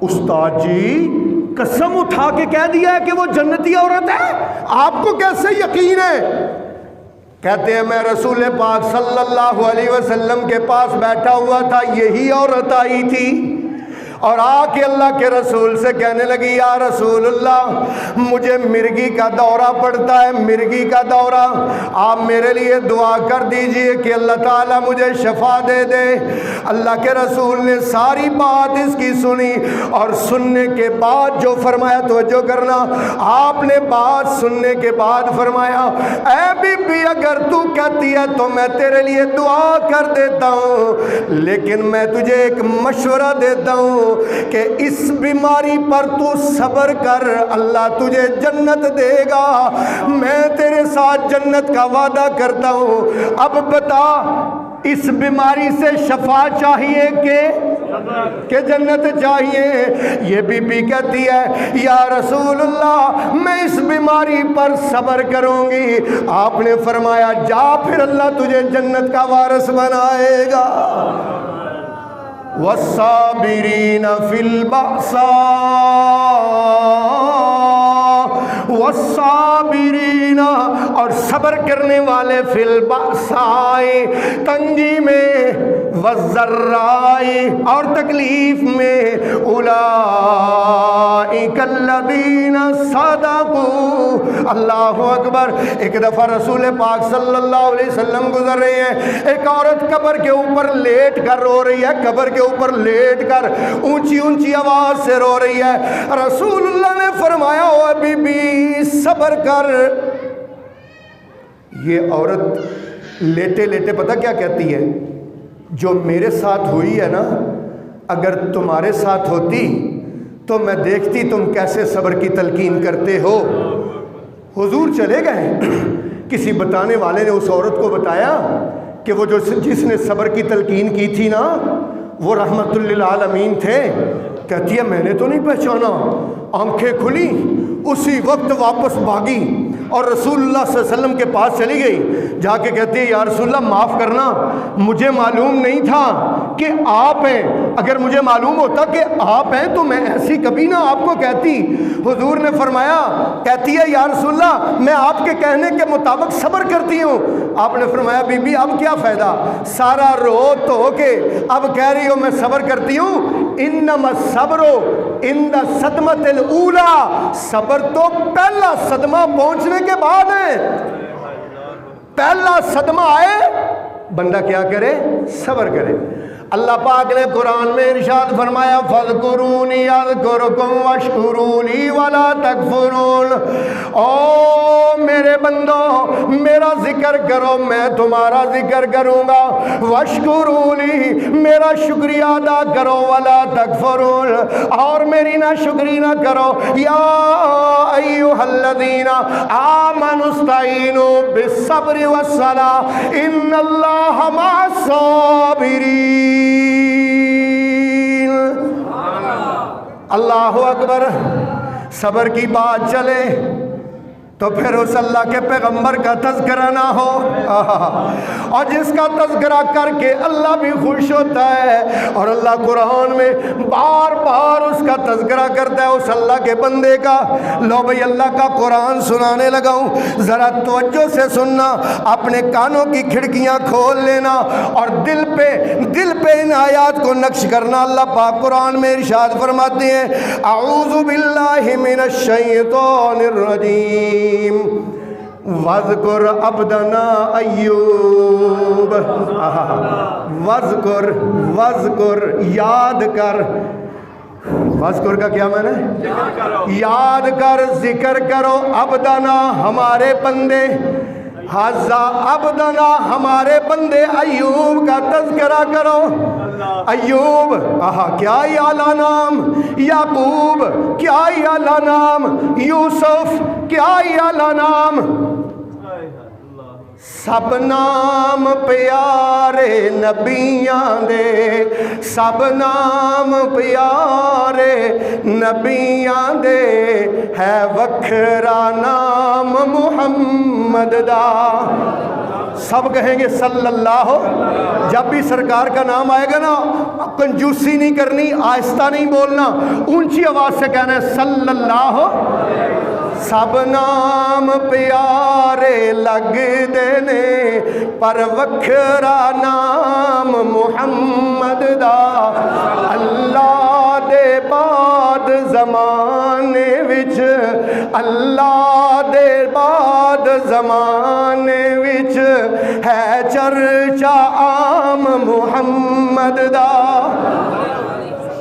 استاد جی قسم اٹھا کے کہہ دیا ہے کہ وہ جنتی عورت ہے، آپ کو کیسے یقین ہے؟ کہتے ہیں میں رسول پاک صلی اللہ علیہ وسلم کے پاس بیٹھا ہوا تھا، یہی عورت آئی تھی۔ اور آ کے اللہ کے رسول سے کہنے لگی یا رسول اللہ مجھے مرگی کا دورہ پڑتا ہے، مرگی کا دورہ، آپ میرے لیے دعا کر دیجئے کہ اللہ تعالیٰ مجھے شفا دے دے۔ اللہ کے رسول نے ساری بات اس کی سنی اور سننے کے بعد جو فرمایا، توجہ کرنا، آپ نے بات سننے کے بعد فرمایا اے بی بی اگر تو کہتی ہے تو میں تیرے لیے دعا کر دیتا ہوں، لیکن میں تجھے ایک مشورہ دیتا ہوں کہ اس بیماری پر تو صبر کر، اللہ تجھے جنت دے گا، میں تیرے ساتھ جنت کا وعدہ کرتا ہوں۔ اب بتا اس بیماری سے شفا چاہیے کہ جنت چاہیے؟ یہ بی بی کہتی ہے یا رسول اللہ میں اس بیماری پر صبر کروں گی۔ آپ نے فرمایا جا پھر اللہ تجھے جنت کا وارث بنائے گا۔ والصابرین فی البأساء والصابرین، اور صبر کرنے والے فی البأساء تنگی میں، والضراء اور تکلیف میں، اولئک الذین صدقوا۔ اللہ اکبر۔ ایک دفعہ رسول پاک صلی اللہ علیہ وسلم گزر رہے ہیں، ایک عورت قبر کے اوپر لیٹ کر رو رہی ہے، قبر کے اوپر لیٹ کر اونچی اونچی آواز سے رو رہی ہے۔ رسول اللہ نے فرمایا او بی بی صبر کر۔ یہ عورت لیٹے لیٹے پتہ کیا کہتی ہے؟ جو میرے ساتھ ہوئی ہے نا، اگر تمہارے ساتھ ہوتی تو میں دیکھتی تم کیسے صبر کی تلقین کرتے ہو۔ حضور چلے گئے، کسی بتانے والے نے اس عورت کو بتایا کہ وہ جس نے صبر کی تلقین کی تھی نا وہ رحمت للعالمین تھے۔ کہتی ہے میں نے تو نہیں پہچانا۔ آنکھیں کھلی، اسی وقت واپس بھاگی اور رسول اللہ صلی اللہ علیہ وسلم کے پاس چلی گئی۔ جا کے کہتی ہے یا رسول اللہ معاف کرنا، مجھے معلوم نہیں تھا کہ آپ ہیں، اگر مجھے معلوم ہوتا کہ آپ ہیں تو میں ایسی کبھی نہ آپ کو کہتی۔ حضور نے فرمایا، کہتی ہے یا رسول اللہ میں آپ کے کہنے کے مطابق صبر کرتی ہوں۔ آپ نے فرمایا بی بی اب کیا فائدہ، سارا رو تو کے اب کہہ رہی ہو میں صبر کرتی ہوں۔ انما الصبر عند الصدمۃ الاولی، صبر تو پہلا صدمہ پہنچنے کے بعد ہے۔ پہلا صدمہ آئے بندہ کیا کرے؟ صبر کرے۔ اللہ پاک نے قرآن میں ارشاد فرمایا فَاذْكُرُونِي أَذْكُرْكُمْ وَاشْكُرُوا لِي وَلَا تَكْفُرُونَ۔ او میرے بندو میرا ذکر کرو میں تمہارا ذکر کروں گا، وَاشْكُرُوا لِي میرا شکریہ ادا کرو، وَلَا تَكْفُرُونَ اور میری نہ شکری نہ کرو۔ یا ایھا الذین آمنوا استعینوا بالصبر والصلاۃ ان اللہ مع الصابرین۔ اللہ اکبر۔ صبر کی بات چلے تو پھر اس اللہ کے پیغمبر کا تذکرہ نہ ہو، اور جس کا تذکرہ کر کے اللہ بھی خوش ہوتا ہے، اور اللہ قرآن میں بار بار اس کا تذکرہ کرتا ہے اس اللہ کے بندے کا۔ لو بھئی اللہ کا قرآن سنانے لگا ہوں، ذرا توجہ سے سننا، اپنے کانوں کی کھڑکیاں کھول لینا اور دل پہ ان آیات کو نقش کرنا۔ اللہ پاک قرآن میں ارشاد فرماتے ہیں اعوذ باللہ من الشیطان الرجیم وَاذْكُرْ عَبْدَنَا ایوب، وَاذْكُرْ یاد کر۔ وَاذْكُرْ کا کیا معنی ہے؟ یاد کر، ذکر کرو، عبدنا ہمارے بندے، حضا عبدنا ہمارے بندے ایوب کا تذکرہ کرو۔ ایوب کیا ہی اعلیٰ نام، یعقوب کیا ہی اعلیٰ نام، یوسف کیا ہی اعلیٰ نام، سب نام پیارے نبیاں دے، سب نام پیارے نبیاں دے، ہے وکھرا نام محمد دا۔ سب کہیں گے صلی اللہ۔ جب بھی سرکار کا نام آئے گا نا کنجوسی نہیں کرنی، آہستہ نہیں بولنا، اونچی آواز سے کہنا ہے صلی اللہ۔ سب نام پیارے لگ دینے پر وکھرا نام محمد دا، اللہ زمانے وچ اللہ دے بعد زمانے وچ ہے چرچا عام محمد دا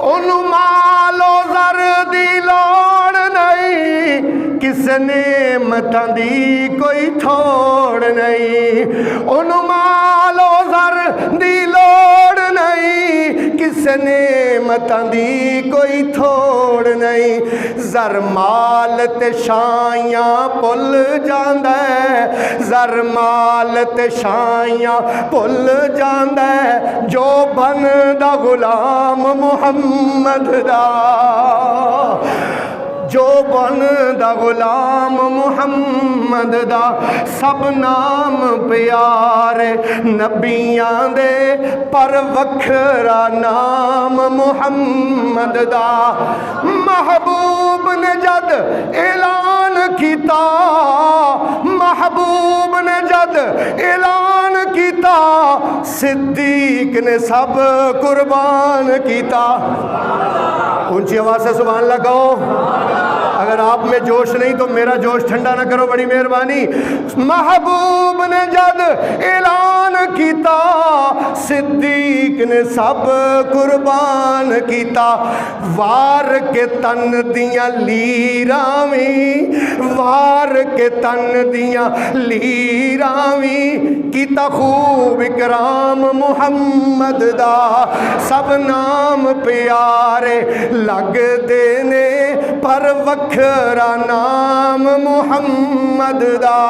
انہوں مال و زر دی لوڑ نہیں کس نعمتاں دی کوئی تھوڑ نہیں انہوں مال و زر دی لوڑ نہیں کس نعمتاں دی کوئی تھوڑ نہیں زر مال تے شائیاں پل جاندہ ہے زر مال تے شائیاں پل جاندہ ہے جو بندا غلام محمد دا جو بندا غلام محمد دا سب نام پیارے نبیاں دے پر وکھرا نام محمد دا محبوب نے جد اعلان کیتا محبوب نے جد اعلان کیتا صدیق نے سب قربان کیتا اونچی آواز سے سبحان اللہ کہو اگر آپ میں جوش نہیں تو میرا جوش ٹھنڈا نہ کرو بڑی مہربانی محبوب نے جد اعلان کیتا صدیق نے سب قربان کیتا وار کے تن دیاں لیراویں وار کے تن دیاں لیراویں کیتا خوب اکرام محمد دا سب نام پیارے لگ دینے پر وکھرا نام محمد دا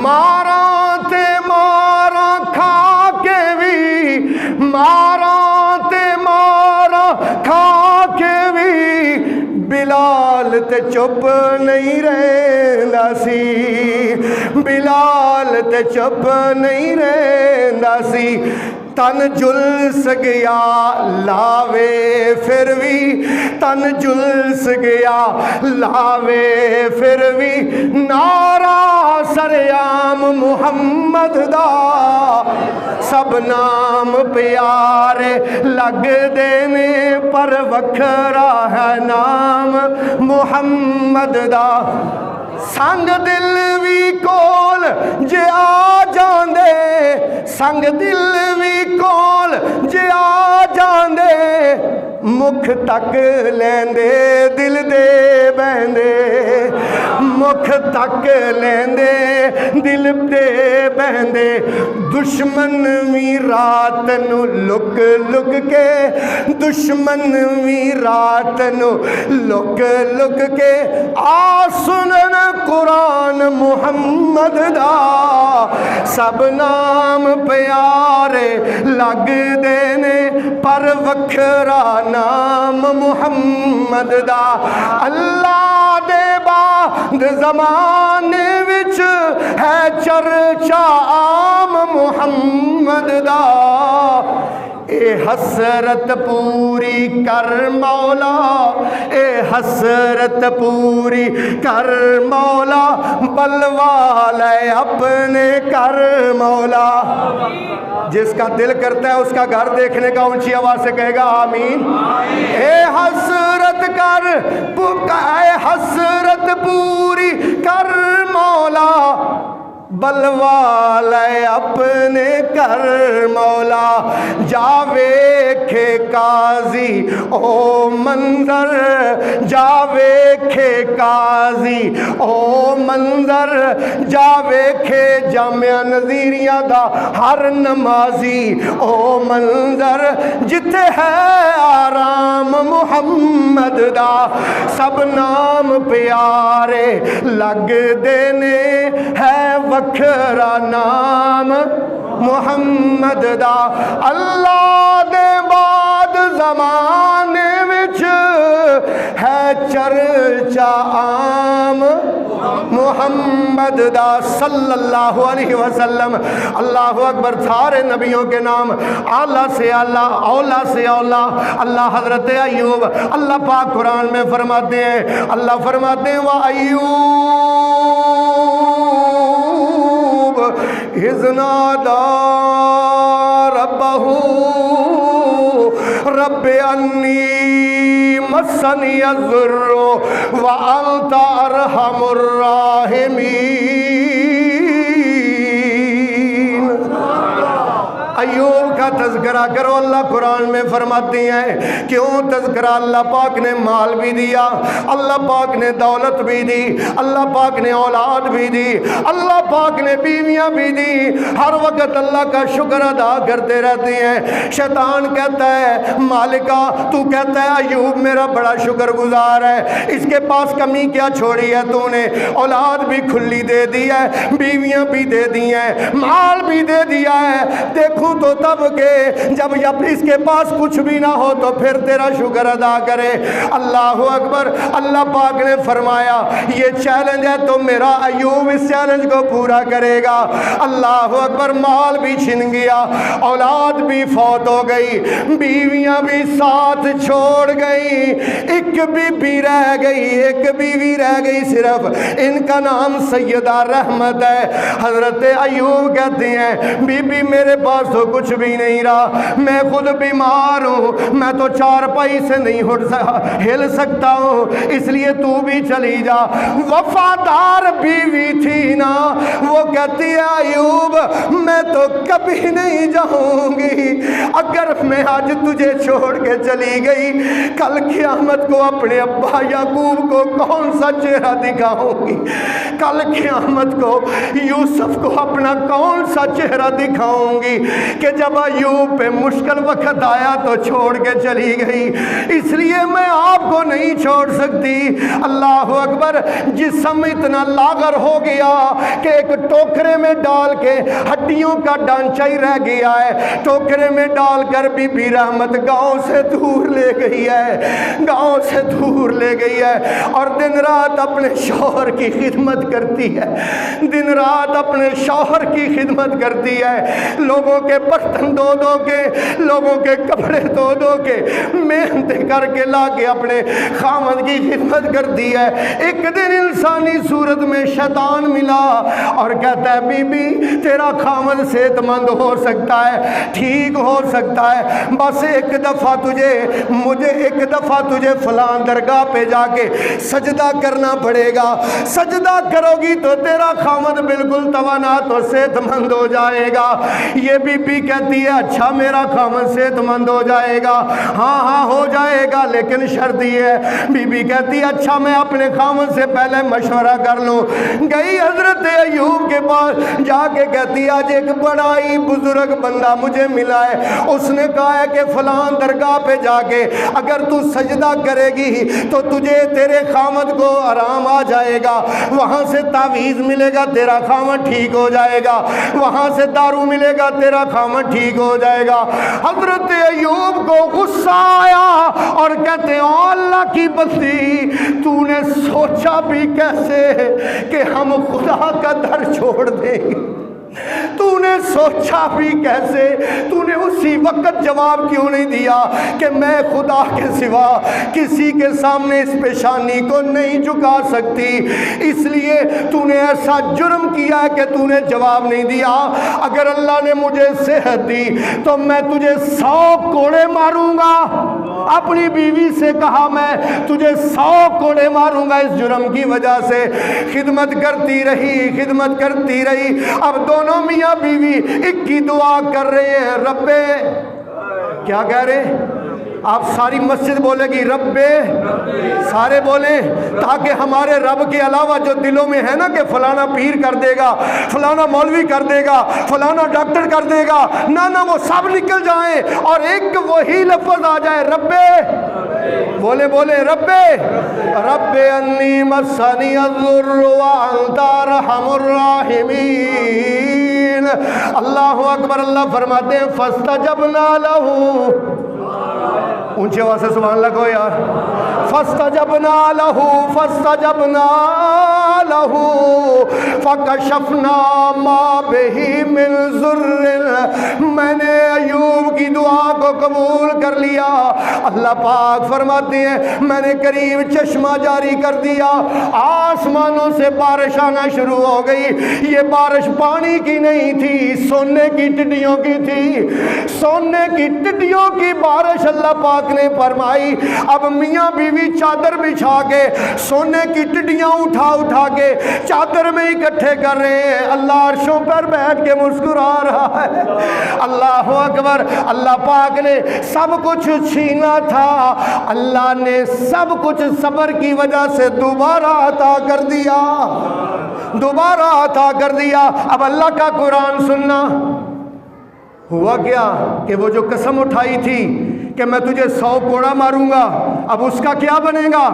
ماراں تے ماراں کھا کے بھی ماراں تے ماراں کھا کے بھی بلال تے چپ نہیں رہندا سی بلال تے چپ نہیں رہندا سی تن جلس گیا لاوے پھر بھی تن جلس گیا لاوے پھر بھی نعرہ سریام محمد دا سب نام پیارے لگ دینے پر وکھرا ہے نام محمد دا سنگ دل بھی کول جے آ جاندے سنگ دل بھی کول جے آ جاندے مکھ تک لیندے دل دے بہندے مکھ تک لیندے دل دے بہندے دشمن بھی رات نو لک لک کے دشمن بھی رات نو لک لک کے آ سنن قرآن محمد دا سب نام پیارے لگ دینے پر وکھرا نام محمد دا اللہ دے بعد زمانے وچ ہے چرچا عام محمد دا اے حسرت پوری کر مولا اے حسرت پوری کر مولا بلوالے اپنے کر مولا جس کا دل کرتا ہے اس کا گھر دیکھنے کا اونچی آواز سے کہے گا آمین اے حسرت کر اے حسرت پوری کر مولا بلوالے اپنے کر مولا جا ویکھے قاضی او منظر جا ویکھے قاضی او منظر جا ویکھے جامعہ نظیریہ دا ہر نمازی او منظر جتے ہے آرام محمد دا سب نام پیارے لگ دینے ہے وکھرا نام محمد دا اللہ دے بعد زمانے وچ ہے چرچا عام محمد دا صلی اللہ علیہ وسلم اللہ اکبر سارے نبیوں کے نام اعلیٰ سے اعلیٰ اولا سے اولا اللہ حضرت ایوب اللہ پاک قرآن میں فرماتے ہیں اللہ فرماتے ہیں وَأَيُّوبَ إِذْ نَادَى رَبَّهُ رَبِّ أَنِّي مسنی الضر وانت ارحم الراحمین۔ ایوب کا تذکرہ کرو، اللہ قرآن میں فرماتی ہیں کیوں تذکرہ؟ اللہ پاک نے مال بھی دیا، اللہ پاک نے دولت بھی دی، اللہ پاک نے اولاد بھی دی، اللہ پاک نے بیویاں بھی دی، ہر وقت اللہ کا شکر ادا کرتے رہتے ہیں۔ شیطان کہتا ہے مالکہ، تو کہتا ہے ایوب میرا بڑا شکر گزار ہے، اس کے پاس کمی کیا چھوڑی ہے تو نے؟ اولاد بھی کھلی دے دی ہے، بیویاں بھی دے دی ہیں، مال بھی دے دیا ہے، دیکھوں تو تب کہ جب اس کے پاس کچھ بھی نہ ہو تو پھر تیرا شکر ادا کرے۔ اللہ اکبر۔ اللہ پاک نے فرمایا یہ چیلنج ہے تو میرا ایوب اس چیلنج کو پورا کرے گا۔ اللہ اکبر۔ مال بھی چھن گیا، اولاد بھی فوت ہو گئی، بیویاں بھی ساتھ چھوڑ گئی، ایک بیوی رہ گئی، ایک بیوی رہ گئی صرف، ان کا نام سیدہ رحمت ہے۔ حضرت ایوب کہتے ہیں بی بی میرے پاس تو کچھ بھی نہیں رہا، میں خود بیمار ہوں، میں تو چارپائی سے نہیں ہل سکتا ہوں، اس لیے تو بھی چلی جا۔ وفادار بیوی تھی نا، وہ کہتی ہے ایوب میں تو کبھی نہیں جاؤں گی، اگر میں آج تجھے چھوڑ کے چلی گئی کل قیامت کو اپنے ابا یعقوب کو کون سا چہرہ دکھاؤں گی؟ کل قیامت کو یوسف کو اپنا کون سا چہرہ دکھاؤں گی کہ جب ایوب پہ مشکل وقت آیا تو چھوڑ کے چلی گئی، اس لیے میں آپ کو نہیں چھوڑ سکتی۔ اللہ اکبر۔ جسم اتنا لاغر ہو گیا کہ ایک ٹوکرے میں ڈال کے ہڈیوں کا ڈانچہ ہی رہ گیا ہے، ٹوکرے میں ڈال کر بی بی رحمت گاؤں سے دور لے گئی ہے، گاؤں سے دور لے گئی ہے، اور دن رات اپنے شوہر کی خدمت کرتی ہے، دن رات اپنے شوہر کی خدمت کرتی ہے، لوگوں کے برتن دو دو کے، لوگوں کے کپڑے دو دو کے محنت کر کے لا کے اپنے خامد کی خدمت کرتی ہے۔ ایک دن انسانی صورت میں شیطان ملا اور کہتا ہے بی بی تیرا خامد صحت مند ہو سکتا ہے، ٹھیک ہو سکتا ہے، بس ایک دفعہ تجھے فلاں درگاہ پہ جا کے سجدہ کرنا پڑے گا، سجدہ کرو گی تو تیرا خامد بالکل توانا تو صحت مند ہو جائے گا۔ یہ بی بی کہتی ہے اچھا میرا خامد صحت مند ہو جائے گا؟ ہاں ہاں ہو جائے گا، لیکن شرط یہ ہے۔ بی بی کہتی ہے اچھا میں اپنے خامد سے پہلے مشورہ کر لوں۔ گئی حضرت ایوب کے پاس، جا کے کہتی ہے آج ایک بڑا ہی بزرگ بندہ مجھے ملا ہے، اس نے کہا ہے کہ فلاں درگاہ پہ جا کے اگر تو سجدہ کرے گی تو تجھے تیرے خامد کو آرام آ جائے گا، وہاں سے تعویذ ملے گا تیرا خامد ٹھیک ہو جائے گا، وہاں سے دارو ملے گا تیرا خامد ٹھیک ہو جائے گا۔ حضرت ایوب کو غصہ آیا اور کہتے ہیں اللہ کی بندی تو نے سوچا بھی کیسے کہ ہم خدا کا در چھوڑ دیں؟ تو نے سوچا بھی کیسے؟ تو نے اسی وقت جواب کیوں نہیں دیا کہ میں خدا کے سوا کسی کے سامنے اس پیشانی کو نہیں جھکا سکتی، اس لیے تو نے ایسا جرم کیا ہے کہ تو نے جواب نہیں دیا۔ اگر اللہ نے مجھے صحت دی تو میں تجھے 100 کوڑے ماروں گا۔ اپنی بیوی سے کہا میں تجھے 100 کوڑے ماروں گا اس جرم کی وجہ سے۔ خدمت کرتی رہی، خدمت کرتی رہی، اب دونوں میاں بیوی ایک کی دعا کر رہے ہیں، ربے کیا کہہ رہے؟ آپ ساری مسجد بولے گی ربے، سارے بولیں تاکہ ہمارے رب کے علاوہ جو دلوں میں ہے نا کہ فلانا پیر کر دے گا، فلانا مولوی کر دے گا، فلانا ڈاکٹر کر دے گا، نہ وہ سب نکل جائیں اور ایک وہی لفظ آ جائے ربے۔ بولے بولے ربے، رب انی مسنی الضر وانت ارحم الراحمین۔ اللہ اکبر۔ اللہ فرماتے ہیں فاستجبنا لہ، اونچے آواز سے سبحان اللہ کہو یار۔ فاستجبنا لہ، فاستجبنا لہو فکشفنا ما بہ من ضر، میں نے ایوب کی دعا کو قبول کر لیا۔ اللہ پاک فرماتے ہیں میں نے قریب چشمہ جاری کر دیا، آسمانوں سے بارش آنا شروع ہو گئی۔ یہ بارش پانی کی نہیں تھی، سونے کی ٹڈیوں کی تھی، سونے کی ٹڈیوں کی بارش اللہ پاک نے فرمائی۔ اب میاں بیوی چادر بچھا کے سونے کی ٹڈیاں اٹھا اٹھا کے چادر میں اکٹھے کر رہے ہیں، اللہ عرشوں پر بیٹھ کے مسکرا رہا ہے۔ اللہ اکبر۔ اللہ پاک نے سب کچھ چھینا تھا، اللہ نے سب کچھ صبر کی وجہ سے دوبارہ عطا کر دیا، دوبارہ عطا کر دیا۔ اب اللہ کا قرآن سننا۔ ہوا کیا کہ وہ جو قسم اٹھائی تھی کہ میں تجھے 100 کوڑا ماروں گا، اب اس کا کیا بنے گا؟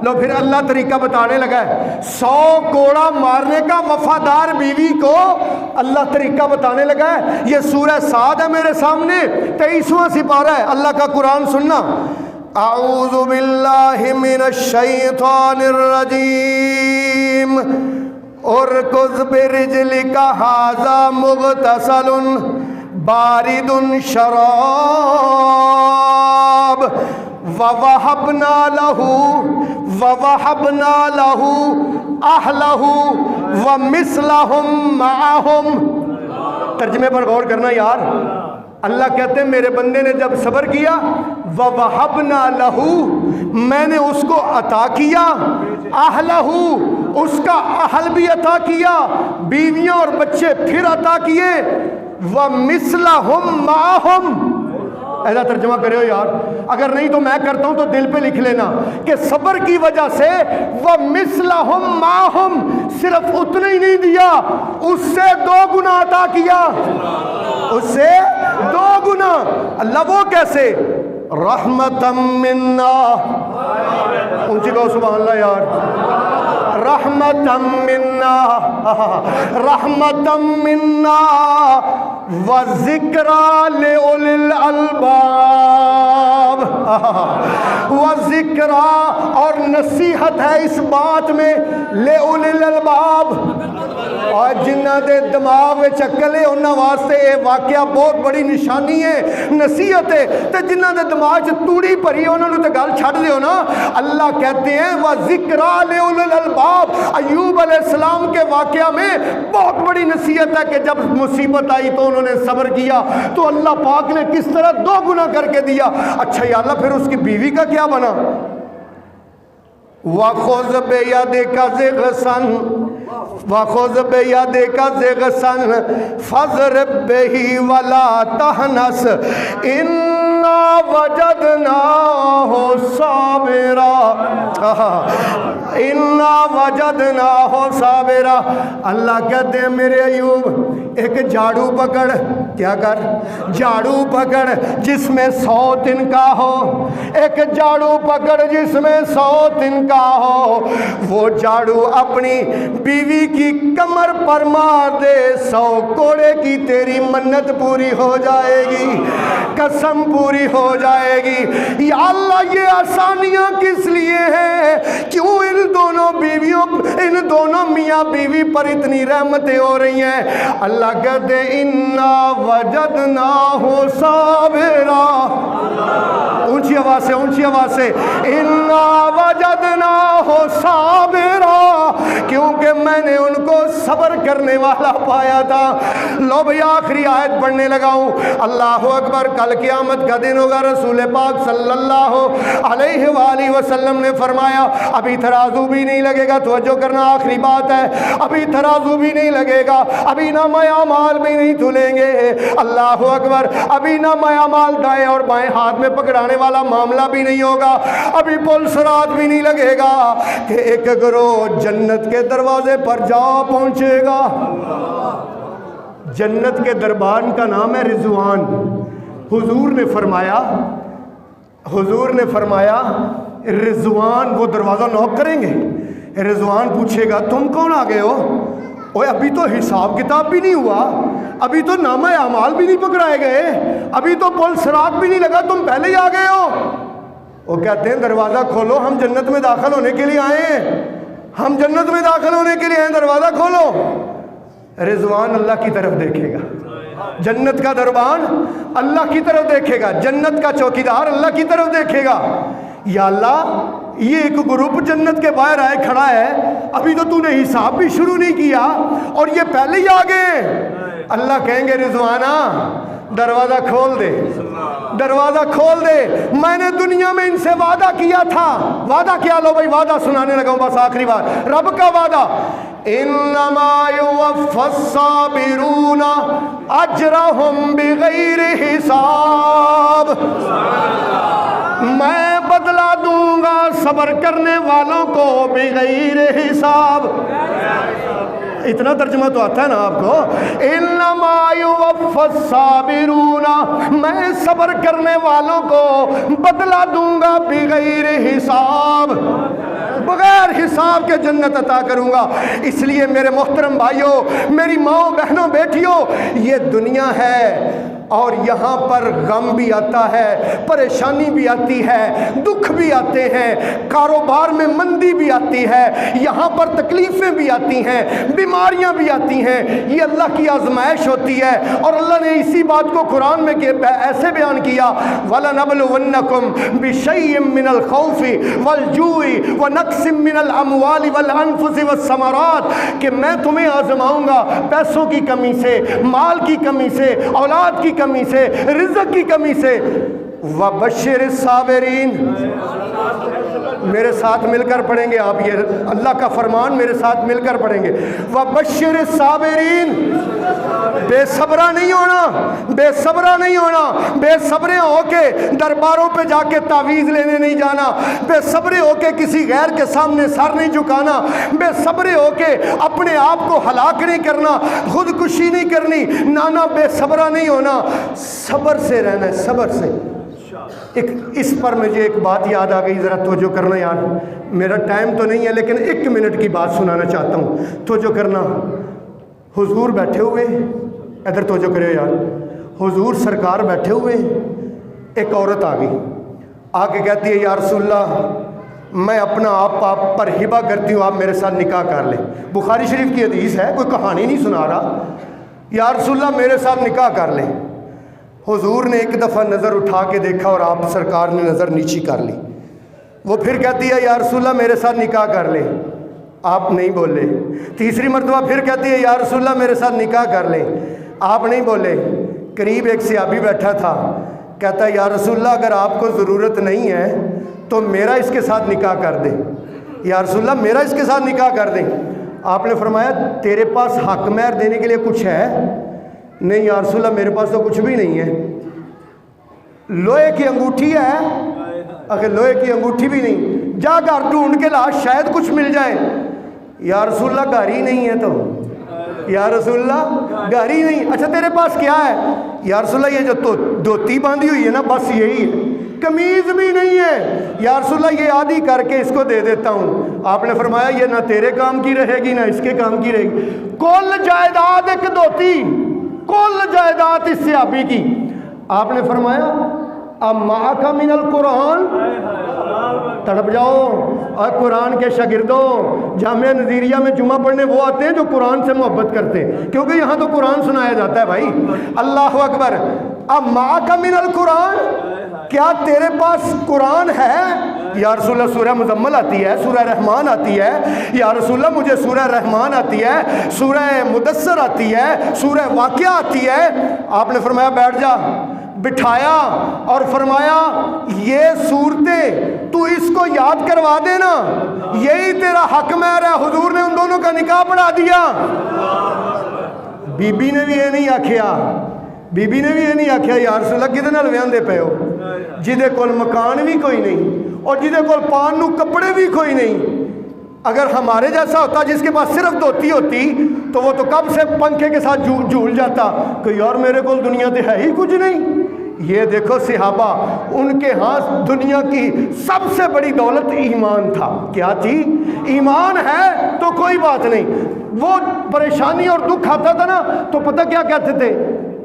لو پھر اللہ طریقہ بتانے لگا ہے۔ 100 کوڑا مارنے کا وفادار بیوی کو اللہ طریقہ بتانے لگا ہے۔ یہ سورہ صاد ہے میرے سامنے، 23واں سپارہ ہے۔ اللہ کا قرآن سننا۔ اعوذ باللہ من الشیطان الرجیم، ارکض برجلک ھذا مغتسل بارد شراب ووہبنا لہ اہلہ ومثلہم معہم۔ ترجمے پر غور کرنا یار۔ اللہ کہتے ہیں میرے بندے نے جب صبر کیا، وَوَهَبْنَا لَهُ، میں نے اس کو عطا کیا، اہلہ، اس کا اہل بھی عطا کیا، بیویاں اور بچے پھر عطا کیے، وَمِثْلَهُمْ مَعَهُمْ۔ ایسا ترجمہ کرے ہو یار، اگر نہیں تو میں کرتا ہوں تو دل پہ لکھ لینا کہ صبر کی وجہ سے وَمِثْلَهُمْ مَعَهُمْ، صرف اتنا ہی نہیں دیا، اس سے 2 گنا عطا کیا، اس سے 2 گنا۔ اللہ وہ کیسے؟ رحمتم منا، اونچی کہو سبحان اللہ یار۔ رحمتم منا، رحمتم منا وذکرى لأولی الالباب، وذکرى، اور نصیحت ہے اس بات میں، لأولی الالباب، اور جنہ دے دماغ میں عقل ہے انہاں واسطے یہ واقعہ بہت بڑی نشانی ہے، نصیحت ہے۔ تے جنہ دے دماغ چ توڑی بھری انہاں نوں تے گل چھڈ دیو نا۔ اللہ کہتے ہیں وذکرى لأولی الالباب، ایوب علیہ السلام کے واقعہ میں بہت بڑی نصیحت ہے کہ جب مصیبت آئی تو انہوں نے صبر کیا تو اللہ پاک نے کس طرح 2 گنا کر کے دیا۔ اچھا یا اللہ پھر اس کی بیوی کا کیا بنا؟ وَخُذْ بِيَدِكَ ضِغْثًا، وَخُذْ بِيَدِكَ ضِغْثًا فَاضْرِب بِهِ وَلَا تَحْنَثْ إِنَّا وَجَدْنَاهُ صَابِرًا، إِنَّا وَجَدْنَاهُ صَابِرًا۔ اللہ کہتے ہیں میرے ایوب ایک جھاڑو پکڑ، کیا کر؟ جھاڑو پکڑ جس میں 100 تنکا ہو، ایک جھاڑو پکڑ جس میں 100 تنکا ہو، وہ جھاڑو اپنی بیوی کی کمر پر مار دے، 100 کوڑے کی تیری منت پوری ہو جائے گی، قسم پوری ہو جائے گی۔ یا اللہ یہ آسانیاں کس لیے ہیں؟ کیوں ان دونوں بیویوں، ان دونوں میاں بیوی پر اتنی رحمتیں ہو رہی ہیں؟ اللہ کہتے ہیں اِنَّا وَجَدْنَاهُ صَابِرًا، اونچی آواز سے، اونچی آواز سے، اِنَّا وَجَدْنَاهُ صَابِرًا، کیونکہ میں نے ان کو صبر کرنے والا پایا تھا۔ لو بھئی آخری آیت پڑھنے لگا ہوں۔ اللہ اکبر۔ کل قیامت کا دن ہوگا، رسول پاک صلی اللہ علیہ وآلہ وسلم نے فرمایا ابھی ترازو بھی نہیں لگے گا، توجہ کرنا آخری بات ہے، ابھی ترازو بھی نہیں لگے گا، ابھی نامہ اعمال بھی نہیں تلیں گے۔ اللہ اکبر۔ ابھی نامہ اعمال دائیں اور بائیں ہاتھ میں پکڑانے والا معاملہ بھی نہیں ہوگا، ابھی پل صراط بھی نہیں لگے گا کہ ایک گروہ جنت کے دروازے پر جا پہنچے گا۔ جنت کے دربان کا نام ہے رضوان۔ حضور نے فرمایا رضوان وہ دروازہ نوک کریں گے، رضوان پوچھے گا تم کون آ گئے ہو؟ اوے ابھی تو حساب کتاب بھی نہیں ہوا، ابھی تو نامہ اعمال بھی نہیں پکڑائے گئے، ابھی تو پل صراط بھی نہیں لگا، تم پہلے ہی آ گئے ہو۔ وہ کہتے ہیں دروازہ کھولو، ہم جنت میں داخل ہونے کے لیے آئے ہیں۔ ہم جنت میں داخل ہونے کے لیے ہیں، دروازہ کھولو، رضوان اللہ کی طرف دیکھے گا، جنت کا دربان اللہ کی طرف دیکھے گا، جنت کا چوکیدار اللہ کی طرف دیکھے گا۔ یا اللہ یہ ایک گروپ جنت کے باہر آئے کھڑا ہے، ابھی تو نے حساب بھی شروع نہیں کیا اور یہ پہلے ہی آ گئے۔ اللہ کہیں گے رضوانہ دروازہ کھول دے، دروازہ کھول دے، میں نے دنیا میں ان سے وعدہ کیا تھا۔ وعدہ کیا؟ لو بھائی وعدہ سنانے لگا ہوں، بس آخری بات رب کا وعدہ، انما یوفی الصابرون اجرہم بغیر حساب، میں بدلہ دوں گا صبر کرنے والوں کو بغیر حساب۔ اتنا ترجمہ تو آتا ہے نا آپ کو، انما یوفی الصابرون، میں صبر کرنے والوں کو بدلہ دوں گا بغیر حساب، بغیر حساب کے جنت عطا کروں گا۔ اس لیے میرے محترم بھائیوں، میری ماں بہنوں بیٹیوں، یہ دنیا ہے اور یہاں پر غم بھی آتا ہے، پریشانی بھی آتی ہے، دکھ بھی آتے ہیں، کاروبار میں مندی بھی آتی ہے، یہاں پر تکلیفیں بھی آتی ہیں، بیماریاں بھی آتی ہیں، یہ اللہ کی آزمائش ہوتی ہے۔ اور اللہ نے اسی بات کو قرآن میں ایسے بیان کیا، وَلَنَبْلُوَنَّكُمْ بِشَيْءٍ مِّنَ الْخَوْفِ وَالْجُوعِ وَنَقْصٍ مِّنَ الْأَمْوَالِ وَالْأَنفُسِ وَالثَّمَرَاتِ، کہ میں تمہیں آزماؤں گا پیسوں کی کمی سے، مال کی کمی سے، اولاد کی کمی سے، رزق کی کمی سے۔ وَبَشِّرِ الصَّابِرِينَ، میرے ساتھ مل کر پڑھیں گے آپ، یہ اللہ کا فرمان میرے ساتھ مل کر پڑھیں گے، وَبَشِّرِ الصَّابِرِينَ، بے صبرہ نہیں ہونا، بے صبرہ نہیں ہونا، بے صبرے ہو کے درباروں پہ جا کے تعویذ لینے نہیں جانا، بے صبرے ہو کے کسی غیر کے سامنے سر نہیں جھکانا، بے صبرے ہو کے اپنے آپ کو ہلاک نہیں کرنا، خودکشی نہیں کرنی، نانا بے صبرہ نہیں ہونا، صبر سے رہنا ہے، صبر سے۔ اس پر مجھے ایک بات یاد آ گئی، ذرا توجہ کرنا یار، میرا ٹائم تو نہیں ہے لیکن 1 منٹ کی بات سنانا چاہتا ہوں، توجہ کرنا۔ حضور بیٹھے ہوئے، ادھر توجہ کرے یار، حضور سرکار بیٹھے ہوئے، ایک عورت آ گئی، آ کے کہتی ہے یا رسول اللہ میں اپنا آپ پر ہبہ کرتی ہوں، آپ میرے ساتھ نکاح کر لیں۔ بخاری شریف کی حدیث ہے، کوئی کہانی نہیں سنا رہا، یا رسول اللہ میرے ساتھ نکاح کر لیں۔ حضور نے ایک دفعہ نظر اٹھا کے دیکھا اور آپ سرکار نے نظر نیچی کر لی۔ وہ پھر کہتی ہے یا رسول اللہ میرے ساتھ نکاح کر لیں، آپ نہیں بولے۔ تیسری مرتبہ پھر کہتی ہے یا رسول اللہ میرے ساتھ نکاح کر لیں، آپ نہیں بولے۔ قریب ایک صحابی بیٹھا تھا، کہتا ہے یا رسول اللہ اگر آپ کو ضرورت نہیں ہے تو میرا اس کے ساتھ نکاح کر دیں، یا رسول اللہ میرا اس کے ساتھ نکاح کر دیں۔ آپ نے فرمایا تیرے پاس حق مہر دینے کے لیے کچھ ہے؟ نہیں یا رسول اللہ میرے پاس تو کچھ بھی نہیں ہے۔ لوہے کی انگوٹھی ہے؟ اگر لوہے کی انگوٹھی بھی نہیں، جا گھر ڈھونڈ کے لا، شاید کچھ مل جائے۔ یا رسول اللہ گھر ہی نہیں ہے تو، یا رسول اللہ گھر ہی نہیں، اچھا تیرے پاس کیا ہے؟ یا رسول اللہ یہ جو دھوتی باندھی ہوئی ہے نا بس یہی ہے، قمیض بھی نہیں ہے۔ یا رسول اللہ یہ آدھی کر کے اس کو دے دیتا ہوں۔ آپ نے فرمایا یہ نہ تیرے کام کی رہے گی نہ اس کے کام کی رہے گی۔ کل جائیداد ایک دھوتی، کل جائیداد اس صحابی کی۔ آپ نے فرمایا امعک من القرآن، تڑپ جاؤ، اور قرآن کے شاگردوں جامعہ نظیریہ میں جمعہ پڑھنے وہ آتے ہیں جو قرآن سے محبت کرتے ہیں، کیونکہ یہاں تو قرآن سنایا جاتا ہے بھائی۔ اللہ اکبر، امعک من القرآن، کیا تیرے پاس قرآن ہے؟ یا رسول اللہ سورہ مزمل آتی ہے، سورہ رحمان آتی ہے، یا رسول اللہ مجھے سورہ رحمان آتی ہے، سورہ مدثر آتی ہے، سورہ واقعہ آتی ہے۔ آپ نے فرمایا بیٹھ جا، بٹھایا اور فرمایا یہ صورتیں تو اس کو یاد کروا دینا، یہی تیرا حق مہر ہے۔ حضور نے ان دونوں کا نکاح پڑھا دیا۔ بی بی نے بھی یہ نہیں آکھیا، بی بی نے بھی یہ نہیں آکھیا یا رسول اللہ کدے نال ویاندے پے ہو، جدے کول مکان بھی کوئی نہیں اور جدے کول پان نو کپڑے بھی کوئی نہیں۔ اگر ہمارے جیسا ہوتا جس کے پاس صرف دھوتی ہوتی تو وہ تو کب سے پنکھے کے ساتھ جھول جاتا کہ یار میرے کو دنیا تے ہے ہی کچھ نہیں۔ یہ دیکھو صحابہ، ان کے ہاں دنیا کی سب سے بڑی دولت ایمان تھا۔ کیا تھی؟ ایمان ہے تو کوئی بات نہیں۔ وہ پریشانی اور دکھ آتا تھا نا تو پتہ کیا کہتے تھے؟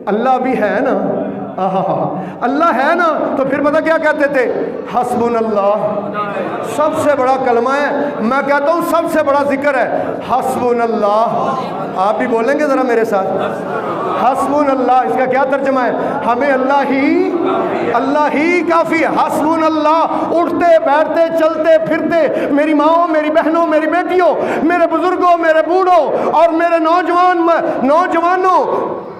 اللہ بھی ہے نا، اللہ ہے نا، تو پھر پتہ کیا کہتے تھے؟ حسبنا اللہ سب سے بڑا کلمہ ہے، میں کہتا ہوں سب سے بڑا ذکر ہے حسبنا اللہ۔ آپ بھی بولیں گے ذرا میرے ساتھ، حسبنا اللہ، اس کا کیا ترجمہ ہے؟ ہمیں اللہ ہی کافی ہے۔ حسبنا اللہ، اٹھتے بیٹھتے چلتے پھرتے، میری ماؤں، میری بہنوں، میری بیٹیوں، میرے بزرگوں، میرے بوڑھوں اور میرے نوجوانوں،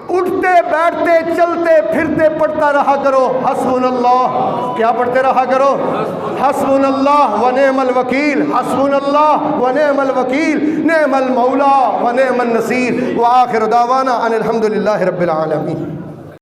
اٹھتے بیٹھتے چلتے پھرتے پڑھتا رہا کرو حسبنا اللہ۔ کیا پڑھتے رہا کرو؟ حسبنا اللہ و نعم الوکیل، حسبنا اللہ و نعم الوکیل، نعم المولا و نعم النصیر۔ وآخر دعوانا ان الحمد للہ رب العالمین۔